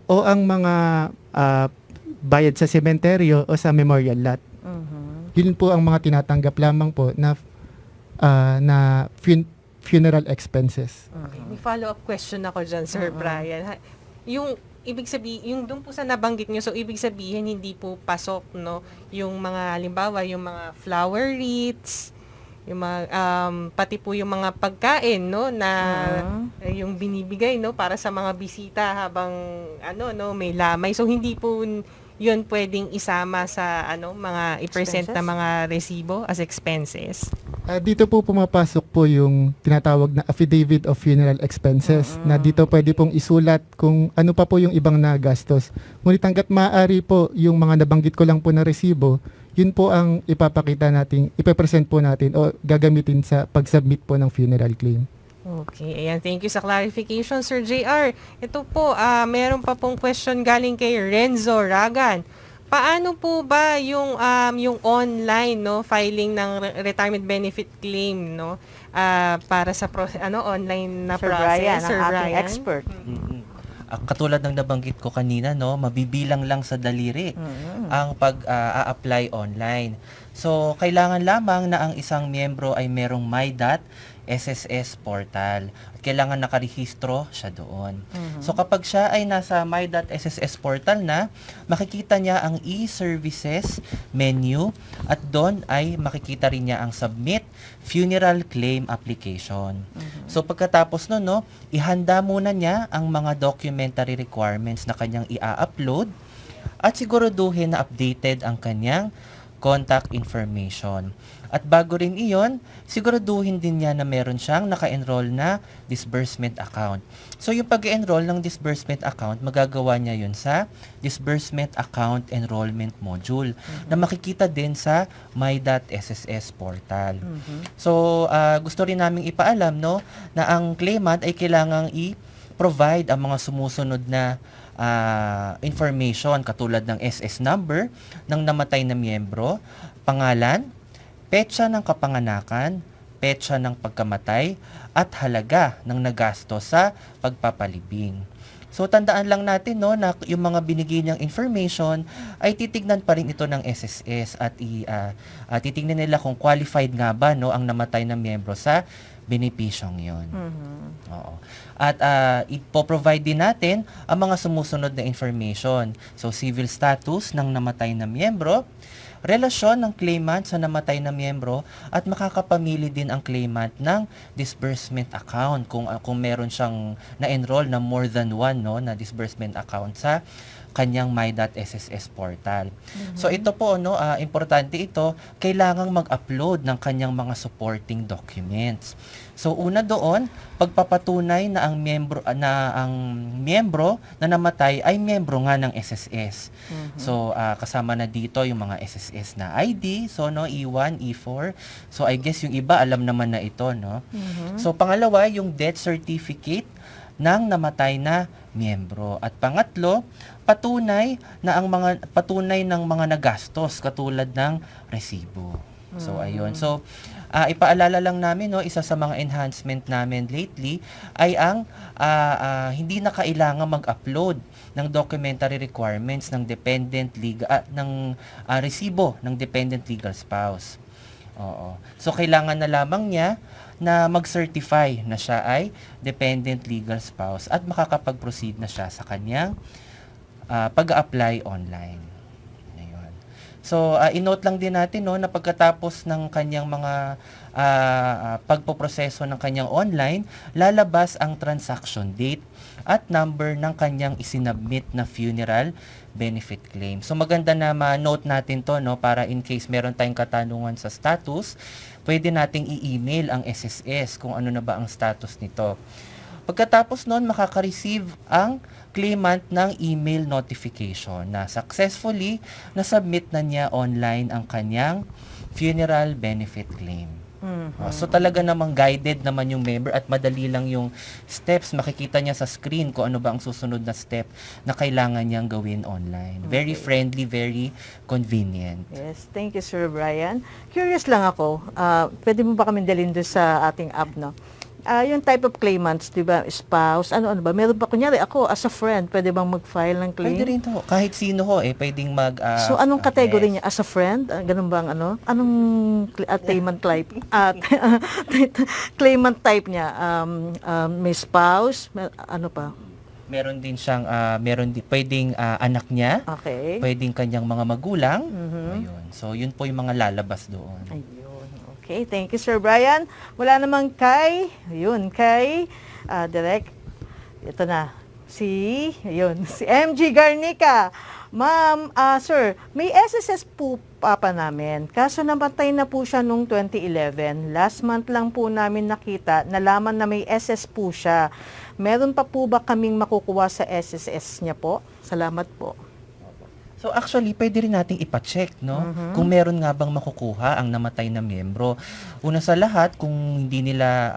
Speaker 2: o ang mga bayad sa sementeryo o sa memorial lot. Yun po ang mga tinatanggap lamang po na funeral expenses.
Speaker 1: Okay, may follow-up question ako dyan, Sir Brian. Yung ibig sabihin, yung doon po sa nabanggit nyo, so ibig sabihin hindi po pasok, no, yung mga, halimbawa, yung mga flower wreaths, yung mga, pati po yung mga pagkain, no, na yung binibigay, no, para sa mga bisita habang, may lamay. So, hindi po yun pwedeng isama sa, mga i-present na
Speaker 3: Expenses?
Speaker 1: mga resibo as expenses.
Speaker 2: Dito po pumapasok po yung tinatawag na affidavit of funeral expenses na dito pwede pong isulat kung ano pa po yung ibang nagastos. Ngunit hanggat maaari po yung mga nabanggit ko lang po na resibo, yun po ang ipapakita natin, ipepresent po natin o gagamitin sa pag-submit po ng funeral claim.
Speaker 1: Okay, ayan. Thank you sa clarification, Sir JR. Ito po, meron pa pong question galing kay Renzo Ragan. Paano po ba yung online, no, filing ng retirement benefit claim, no, para sa online na
Speaker 3: Sir
Speaker 1: process,
Speaker 3: Brian,
Speaker 1: Sir
Speaker 3: ang ating
Speaker 1: Brian?
Speaker 3: expert.
Speaker 4: Katulad ng nabanggit ko kanina, no, mabibilang lang sa daliri ang pag-a-apply online. So, kailangan lamang na ang isang miyembro ay merong My.SSS portal. At kailangan nakarehistro siya doon. So, kapag siya ay nasa My.SSS portal na, makikita niya ang e-services menu at doon ay makikita rin niya ang Submit Funeral Claim Application. So, pagkatapos nun, no, ihanda muna niya ang mga documentary requirements na kanyang i-upload at siguraduhin na updated ang kanyang contact information. At bago rin iyon, siguraduhin din niya na meron siyang naka-enroll na disbursement account. So yung pag-enroll ng disbursement account, magagawa niya yun sa disbursement account enrollment module na makikita din sa My.SSS portal. So gusto rin naming ipaalam, no, na ang claimant ay kailangang i-provide ang mga sumusunod na information katulad ng SS number ng namatay na miyembro, pangalan, petsa ng kapanganakan, petsa ng pagkamatay, at halaga ng nagasto sa pagpapalibing. So tandaan lang natin, no, na yung mga binigay niyang information ay titignan pa rin ito ng SSS at titignan nila kung qualified nga ba, no, ang namatay na miyembro sa benepisyong yon. Oo. At ipoprovide din natin ang mga sumusunod na information. So, civil status ng namatay na miyembro, relasyon ng claimant sa namatay na miyembro, at makakapamili din ang claimant ng disbursement account kung meron siyang na-enroll na more than one, no, na disbursement account sa kanyang My.SSS portal. So ito po, no, importante ito, kailangang mag-upload ng kanyang mga supporting documents. So una doon, pagpapatunay na ang miyembro na namatay ay miyembro nga ng SSS. So kasama na dito yung mga SSS na ID, so no, E1, E4. So I guess yung iba alam naman na ito, no. So pangalawa, yung death certificate ng namatay na miyembro. At pangatlo, patunay ng mga nagastos katulad ng resibo. So ayun. So ipaalala lang namin, no, isa sa mga enhancement namin lately ay ang hindi na kailangan mag-upload ng documentary requirements ng resibo ng dependent legal spouse. Oo. So kailangan na lamang niya na mag-certify na siya ay dependent legal spouse at makakapag-proceed na siya sa kanyang pag-apply online. Ayun. So, i-note lang din natin, no, na pagkatapos ng kanyang mga pagpoproseso ng kanyang online, lalabas ang transaction date at number ng kanyang isinubmit na funeral benefit claim. So maganda na ma-note natin to, no, para in case meron tayong katanungan sa status, pwede nating i-email ang SSS kung ano na ba ang status nito. Pagkatapos noon, makaka-receive ang claimant ng email notification na successfully na-submit na niya online ang kanyang funeral benefit claim. So talaga namang guided naman yung member at madali lang yung steps. Makikita niya sa screen kung ano ba ang susunod na step na kailangan niyang gawin online. Very friendly, very convenient.
Speaker 3: Yes, thank you, Sir Brian. Curious lang ako, pwede mo ba kami dalhin doon sa ating app, no? Yung type of claimants, di ba, spouse, ano ba? Meron pa, kunyari, ako, as a friend, pwede bang mag-file ng claim?
Speaker 4: Pwede rin to. Kahit sino ho, pwedeng mag...
Speaker 3: So, anong category
Speaker 4: yes.
Speaker 3: niya? As a friend? Ganun bang ano? Anong claimant type? Claimant type niya? May spouse? Ano pa?
Speaker 4: Meron din siyang, pwedeng anak niya,
Speaker 3: Okay.
Speaker 4: pwedeng kanyang mga magulang.
Speaker 3: Mhm.
Speaker 4: Ayun. So, yun po yung mga lalabas doon.
Speaker 3: Ayun. Okay, thank you, Sir Brian. Wala namang kay Direk. Ito na. Si MG Garnica. Ma'am, sir, may SSS po papa namin. Kaso namatay na po siya noong 2011. Last month lang po namin nakita, nalaman na may SS po siya. Meron pa po ba kaming makukuha sa SSS niya po? Salamat po.
Speaker 4: So actually, pwede rin nating ipa-check, no? Kung meron nga bang makukuha ang namatay na miyembro. Una sa lahat, kung hindi nila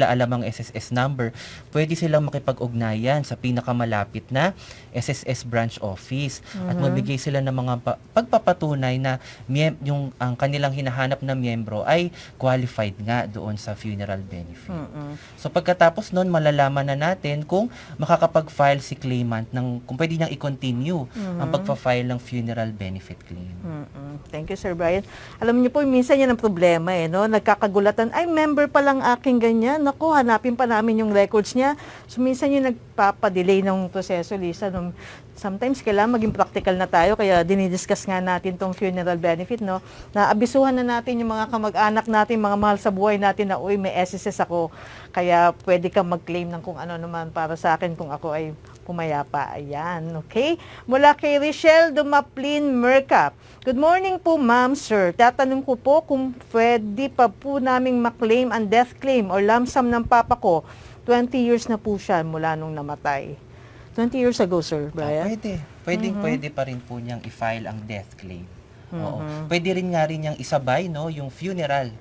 Speaker 4: alam ang SSS number, pwede silang makipag-ugnayan sa pinakamalapit na SSS branch office at magbigay sila ng mga pagpapatunay na ang kanilang hinahanap na miyembro ay qualified nga doon sa funeral benefit. So pagkatapos noon, malalaman na natin kung makakapag-file si claimant kung pwede niyang i-continue ang pagpa-file ng funeral benefit claim.
Speaker 3: Thank you, Sir Brian. Alam niyo po, minsan yan ang problema, no? Nagkakagulatan, ay, member pa lang aking ganyan. Naku, hanapin pa namin yung records niya. So, minsan yung nagpapadelay ng proseso, Lisa. Sometimes, kailangan maging practical na tayo, kaya dinidiscuss nga natin tong funeral benefit, no? Naabisuhan na natin yung mga kamag-anak natin, mga mahal sa buhay natin na, uy, may SSS ako. Kaya, pwede kang mag-claim ng kung ano naman para sa akin kung ako ay pumayapa. Ayan, okay? Mula kay Richelle Dumaplin Merca. Good morning po, ma'am, sir. Tatanong ko po kung pwede pa po naming maklaim ang death claim or lump sum ng papa ko. 20 years na po siya mula nung namatay. 20 years ago, Sir Brian?
Speaker 4: Pwede pa rin po niyang i-file ang death claim. Oo. Pwede rin nga rin niyang isabay, no, yung funeral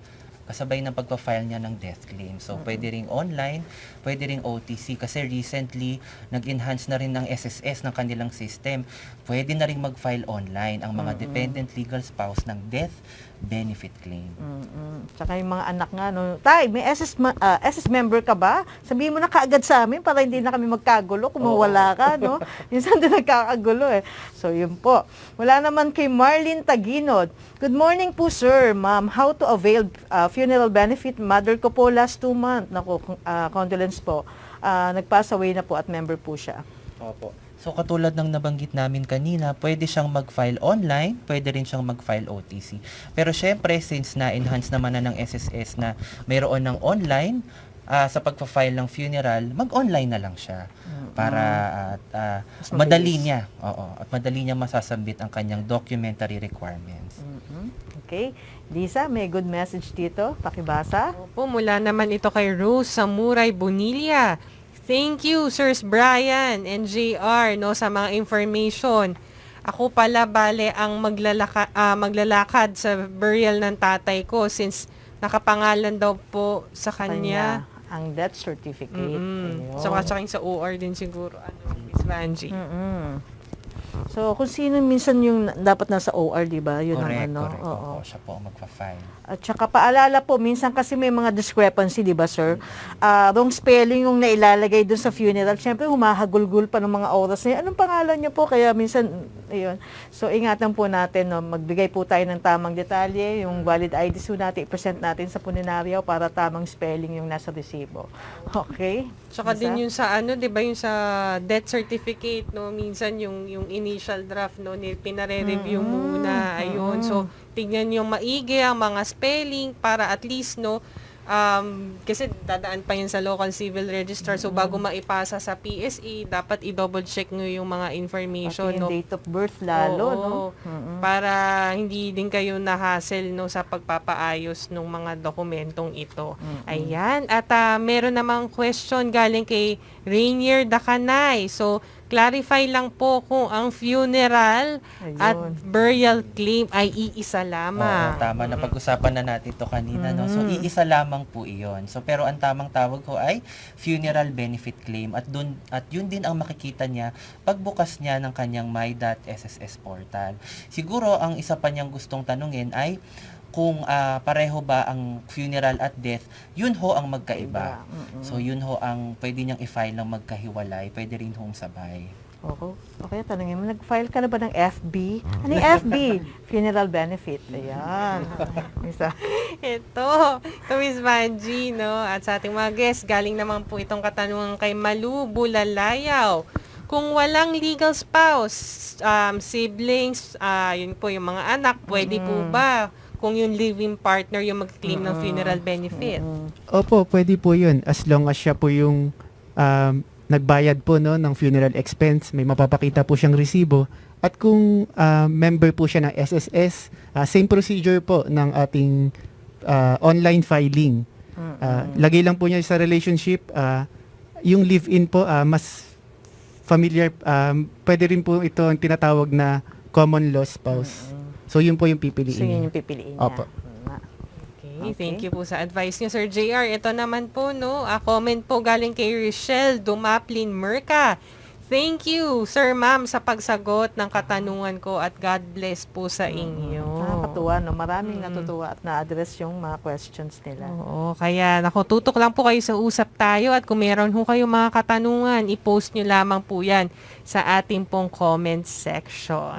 Speaker 4: kasabay ng pagpa-file niya ng death claim. So, pwede ring online, pwede ring OTC. Kasi recently, nag-enhance na rin ng SSS ng kanilang system. Pwede na rin mag-file online ang mga dependent legal spouse ng death benefit claim.
Speaker 3: Tsaka yung mga anak nga, no, Tay, may SS member ka ba? Sabihin mo na kaagad sa amin para hindi na kami magkagulo kung mawala ka, no? Minsan din nagkakagulo eh. So, yun po. Wala naman kay Marlene Taginod. Good morning po, sir, ma'am. How to avail funeral benefit? Mother ko po last 2 months. Naku, condolence po. Nag-pass away na po at member po siya.
Speaker 4: Opo. So, katulad ng nabanggit namin kanina, pwede siyang mag-file online, pwede rin siyang mag-file OTC. Pero syempre, since na-enhance naman na ng SSS na mayroon ng online, sa pagpa-file ng funeral, mag-online na lang siya para madali niya. At madali niya masasabit ang kanyang documentary requirements.
Speaker 3: Okay. Lisa, may good message dito. Pakibasa.
Speaker 1: Opo, mula naman ito kay Rose Samurai Bonilla. Thank you, Sirs Brian and JR, no, sa mga information. Ako pala, bale, ang maglalakad sa burial ng tatay ko since nakapangalan daw po sa kanya.
Speaker 3: Ang death certificate. Ayun.
Speaker 1: So, tsaka sa OR din siguro, Miss Vanjie.
Speaker 3: So, kung sino minsan yung dapat nasa OR, di ba? Yun
Speaker 4: Correct,
Speaker 3: ang ano.
Speaker 4: correct.
Speaker 3: Oo.
Speaker 4: Opo, siya po ang magpa-file.
Speaker 3: At saka paalala po, minsan kasi may mga discrepancy, di ba, sir? Wrong spelling yung nailalagay dun sa funeral. Siyempre, humahagulgul pa ng mga oras na yun. Anong pangalan niyo po? Kaya minsan, ayun. So, ingatan po natin, no? Magbigay po tayo ng tamang detalye. Yung valid IDs po natin, i-present natin sa puneraryo para tamang spelling yung nasa resibo. Okay?
Speaker 1: Tsaka
Speaker 3: Lisa?
Speaker 1: din yung sa di ba yung sa death certificate, no, minsan yung initial draft, no, pinare-review muna, ayun. So, tignan yung maigi ang mga spelling para at least, no, kasi dadaan pa yun sa local civil registrar. So, bago maipasa sa PSE, dapat i-double check nyo yung mga information,
Speaker 3: Pati yung
Speaker 1: no.
Speaker 3: date of birth lalo,
Speaker 1: Oo,
Speaker 3: no?
Speaker 1: para hindi din kayo na-hassle, no, sa pagpapaayos ng mga dokumentong ito. Ayan. At meron namang question galing kay Rainier Dacanay. So, clarify lang po kung ang funeral at burial claim ay iisa lamang.
Speaker 4: Oo, tama na pag-usapan na natin to kanina, no. So iisa lamang po iyon. So pero ang tamang tawag ko ay funeral benefit claim at yun din ang makikita niya pagbukas niya ng kanyang my.sss portal. Siguro ang isa pa niyang gustong tanungin ay kung pareho ba ang funeral at death, yun ho ang magkaiba. So yun ho ang pwede niyang i-file ng magkahiwalay, pwede rin hong sabay.
Speaker 3: Okay, tanongin mo, nag-file ka na ba ng FB? Ano yung FB? Funeral benefit. Ayan. Isa.
Speaker 1: Ito, Miss Vanji, no? At sa ating mga guests, galing naman po itong katanungan kay Malu Bulalayaw. Kung walang legal spouse, siblings, yun po yung mga anak, pwede po ba kung yung living partner yung mag-claim ng funeral benefit?
Speaker 2: Opo, pwede po yun. As long as siya po yung nagbayad po no, ng funeral expense, may mapapakita po siyang resibo. At kung member po siya ng SSS, same procedure po ng ating online filing. Lagay lang po niya sa relationship, yung live-in po, mas familiar, pwede rin po ito ang tinatawag na common law spouse. So yun po yung pipiliin.
Speaker 3: So yun yung pipiliin niya.
Speaker 2: Opo.
Speaker 1: Okay, thank you po sa advice niyo, Sir JR. Ito naman po, no, comment po galing kay Rochelle Dumaplin Merca. Thank you, Sir Ma'am, sa pagsagot ng katanungan ko at God bless po sa inyo.
Speaker 3: Nakakatuwa, no? Maraming natutuwa at na-address yung mga questions nila.
Speaker 1: Oo, kaya tutok lang po kayo sa usap tayo at kung meron ho kayong mga katanungan, i-post nyo lamang po yan sa ating pong comment section.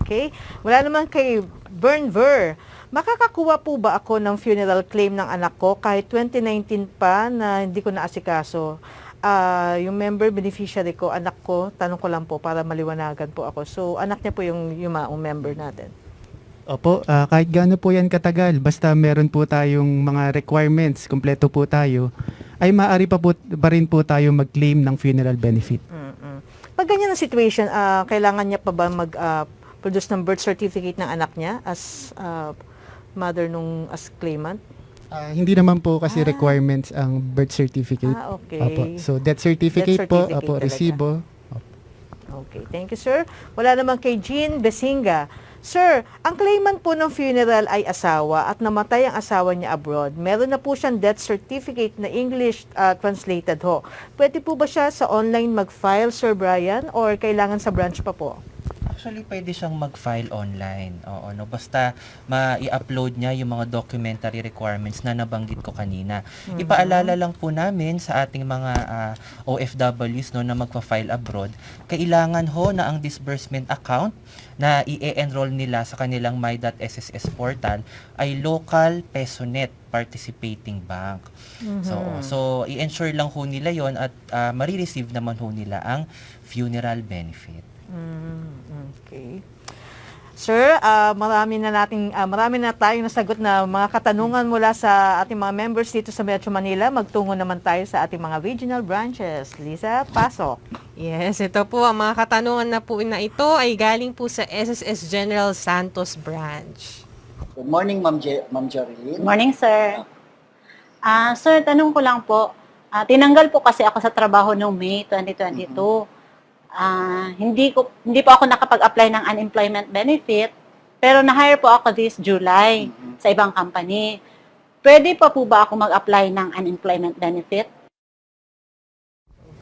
Speaker 3: Okay. Wala naman kay Bernver. Makakakuha po ba ako ng funeral claim ng anak ko kahit 2019 pa na hindi ko naasikaso? Yung member beneficiary ko, anak ko, tanong ko lang po para maliwanagan po ako. So, anak niya po yung member natin.
Speaker 2: Opo, kahit gaano po yan katagal, basta meron po tayong mga requirements, kompleto po tayo, ay maaari pa rin po tayo mag-claim ng funeral benefit.
Speaker 3: Pag ganyan ang situation, kailangan niya pa ba mag-produce ng birth certificate ng anak niya as mother as claimant?
Speaker 2: Hindi naman po kasi requirements ang birth certificate.
Speaker 3: Okay.
Speaker 2: Opo. So, death certificate, po,
Speaker 3: certificate
Speaker 2: opo,
Speaker 3: talaga.
Speaker 2: resibo.
Speaker 3: Okay, thank you, sir. Wala naman kay Jean Besinga. Sir, ang claimant po ng funeral ay asawa at namatay ang asawa niya abroad. Meron na po siyang death certificate na English translated ho. Pwede po ba siya sa online mag-file, Sir Brian, or kailangan sa branch pa po?
Speaker 4: Actually, pwede siyang mag-file online. Oo, no? Basta ma-i-upload niya yung mga documentary requirements na nabanggit ko kanina. Ipaalala lang po namin sa ating mga OFWs no, na magpa-file abroad, kailangan ho na ang disbursement account na i-enroll nila sa kanilang my.sss portal ay local PesoNet participating bank. So i-ensure lang ho nila yon at marireceive naman ho nila ang funeral benefit.
Speaker 3: Okay. Sir, marami na tayong nasagot na mga katanungan mula sa ating mga members dito sa Metro Manila. Magtungo naman tayo sa ating mga regional branches. Lisa, pasok.
Speaker 1: Yes, ito po, ang mga katanungan na po na ito ay galing po sa SSS General Santos Branch.
Speaker 5: Good morning, Ma'am Jorilyn.
Speaker 6: Good morning, sir. Sir, tanong ko lang po, tinanggal po kasi ako sa trabaho noong May 2022. Hindi po ako nakapag-apply ng unemployment benefit, pero na-hire po ako this July sa ibang company. Pwede pa po ba ako mag-apply ng unemployment benefit?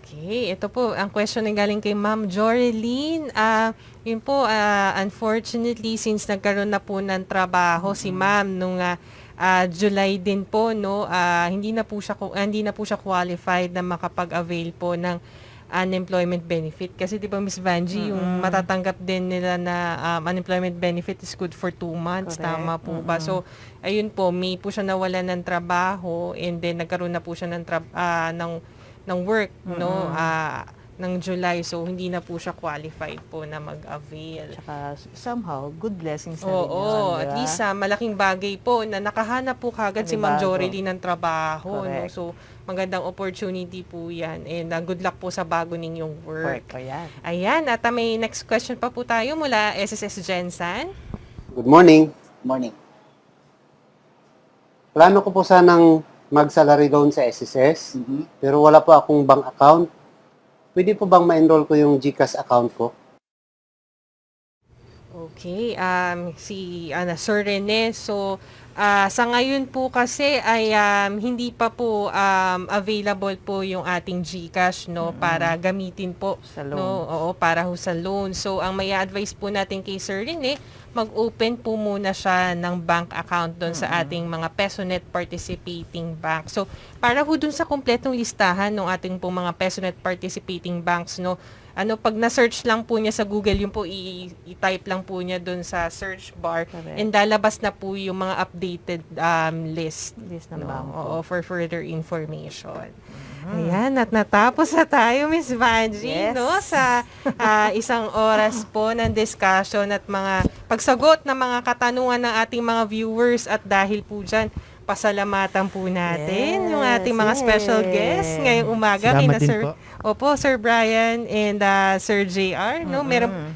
Speaker 1: Okay, ito po, ang question ay galing kay Ma'am Joreline. Yun po, unfortunately, since nagkaroon na po ng trabaho si Ma'am nung July din po, no, hindi na po siya qualified na makapag-avail po ng unemployment benefit. Kasi di ba, Miss Vanji, yung matatanggap din nila na unemployment benefit is good for 2 months.
Speaker 3: Correct.
Speaker 1: Tama po ba? So, ayun po, May po siya nawalan ng trabaho and then nagkaroon na po siya ng work, no? Ng July. So, hindi na po siya qualified po na mag-avail.
Speaker 3: Tsaka somehow, good blessings na rin
Speaker 1: Oo,
Speaker 3: yun,
Speaker 1: at
Speaker 3: diba?
Speaker 1: least malaking bagay po na nakahanap po kagad si Ma'am
Speaker 3: Panibago.
Speaker 1: Joreline ng trabaho. No?
Speaker 3: Correct.
Speaker 1: So, magandang opportunity po yan. And good luck po sa bago ninyong work.
Speaker 3: Correct. Ayan.
Speaker 1: Ayan, at may next question pa po tayo mula SSS Gensan.
Speaker 7: Good morning.
Speaker 5: Morning.
Speaker 7: Plano ko po sanang mag-salary doon sa SSS, pero wala po akong bank account. Pwede po bang ma-enroll ko yung GCash account ko?
Speaker 1: Okay, si Sir Rene, so Sa ngayon po kasi ay hindi pa po available po yung ating GCash no para gamitin po
Speaker 3: Sa loan.
Speaker 1: no para ho sa loan. So ang may advice po natin kay Sir Rene, mag-open po muna siya ng bank account doon sa ating mga PesoNet participating bank. So para ho doon sa kumpletong listahan ng ating po mga PesoNet participating banks no, pag na-search lang po niya sa Google, yung po i-type lang po niya doon sa search bar
Speaker 3: Correct.
Speaker 1: and lalabas na po yung mga updated list.
Speaker 3: List ng
Speaker 1: no?
Speaker 3: bangko.
Speaker 1: Oo, for further information. Ayan, at natapos na tayo, Miss Vanjie,
Speaker 3: Yes.
Speaker 1: no? Sa isang oras po ng discussion at mga pagsagot ng mga katanungan ng ating mga viewers at dahil po dyan, pasalamatan po natin yung ating mga
Speaker 3: Yes,
Speaker 1: special
Speaker 3: yay.
Speaker 1: guests ngayong umaga.
Speaker 2: Salamat
Speaker 1: Kina
Speaker 2: din
Speaker 1: Sir,
Speaker 2: po.
Speaker 1: Opo, Sir Brian and Sir JR. No? Meron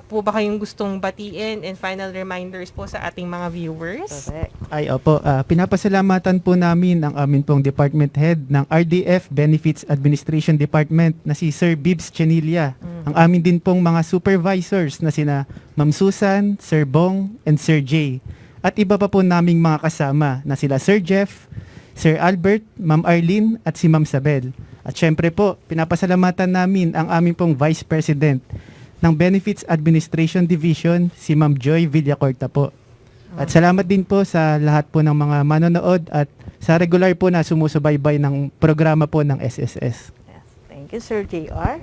Speaker 1: po ba kayong gustong batiin and final reminders po sa ating mga viewers?
Speaker 3: Correct.
Speaker 2: Ay, opo. Pinapasalamatan po namin ang amin pong department head ng RDF Benefits Administration Department na si Sir Bibs Chenilla. Ang amin din pong mga supervisors na sina Ma'am Susan, Sir Bong, and Sir Jay. At iba pa po naming mga kasama na sila Sir Jeff, Sir Albert, Ma'am Arlene, at si Ma'am Sabel. At syempre po, pinapasalamatan namin ang aming pong Vice President ng Benefits Administration Division, si Ma'am Joy Villacorta po. At salamat din po sa lahat po ng mga manonood at sa regular po na sumusubaybay ng programa po ng SSS.
Speaker 3: Yes. Thank you, Sir JR.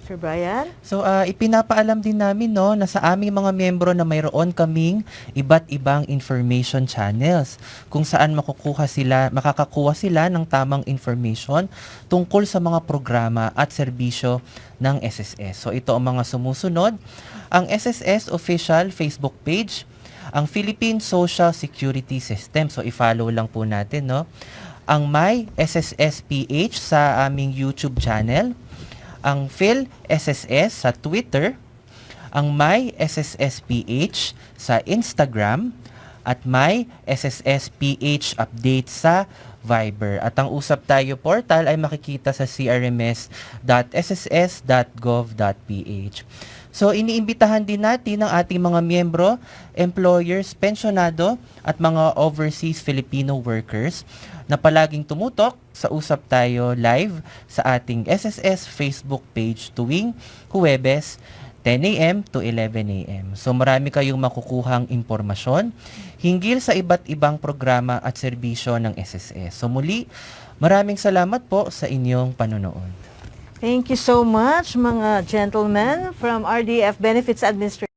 Speaker 3: Sir Brian?
Speaker 4: So, ipinapaalam din namin no, na sa aming mga miyembro na mayroon kaming iba't ibang information channels kung saan makakakuha sila ng tamang information tungkol sa mga programa at serbisyo ng SSS. So, ito ang mga sumusunod. Ang SSS official Facebook page, ang Philippine Social Security System. So, i-follow lang po natin, no? Ang My SSS-PH sa aming YouTube channel, ang Phil SSS sa Twitter, ang My SSS-PH sa Instagram, at My SSS-PH update sa Viber. At ang Usap Tayo portal ay makikita sa crms.sss.gov.ph. So, iniimbitahan din natin ang ating mga miyembro, employers, pensyonado, at mga overseas Filipino workers na palaging tumutok sa Usap Tayo live sa ating SSS Facebook page tuwing Huwebes, 10 a.m. to 11 a.m. So marami kayong makukuhang impormasyon hinggil sa iba't ibang programa at serbisyo ng SSS. So muli, maraming salamat po sa inyong panonood.
Speaker 3: Thank you so much, mga gentlemen from RDF Benefits Administration.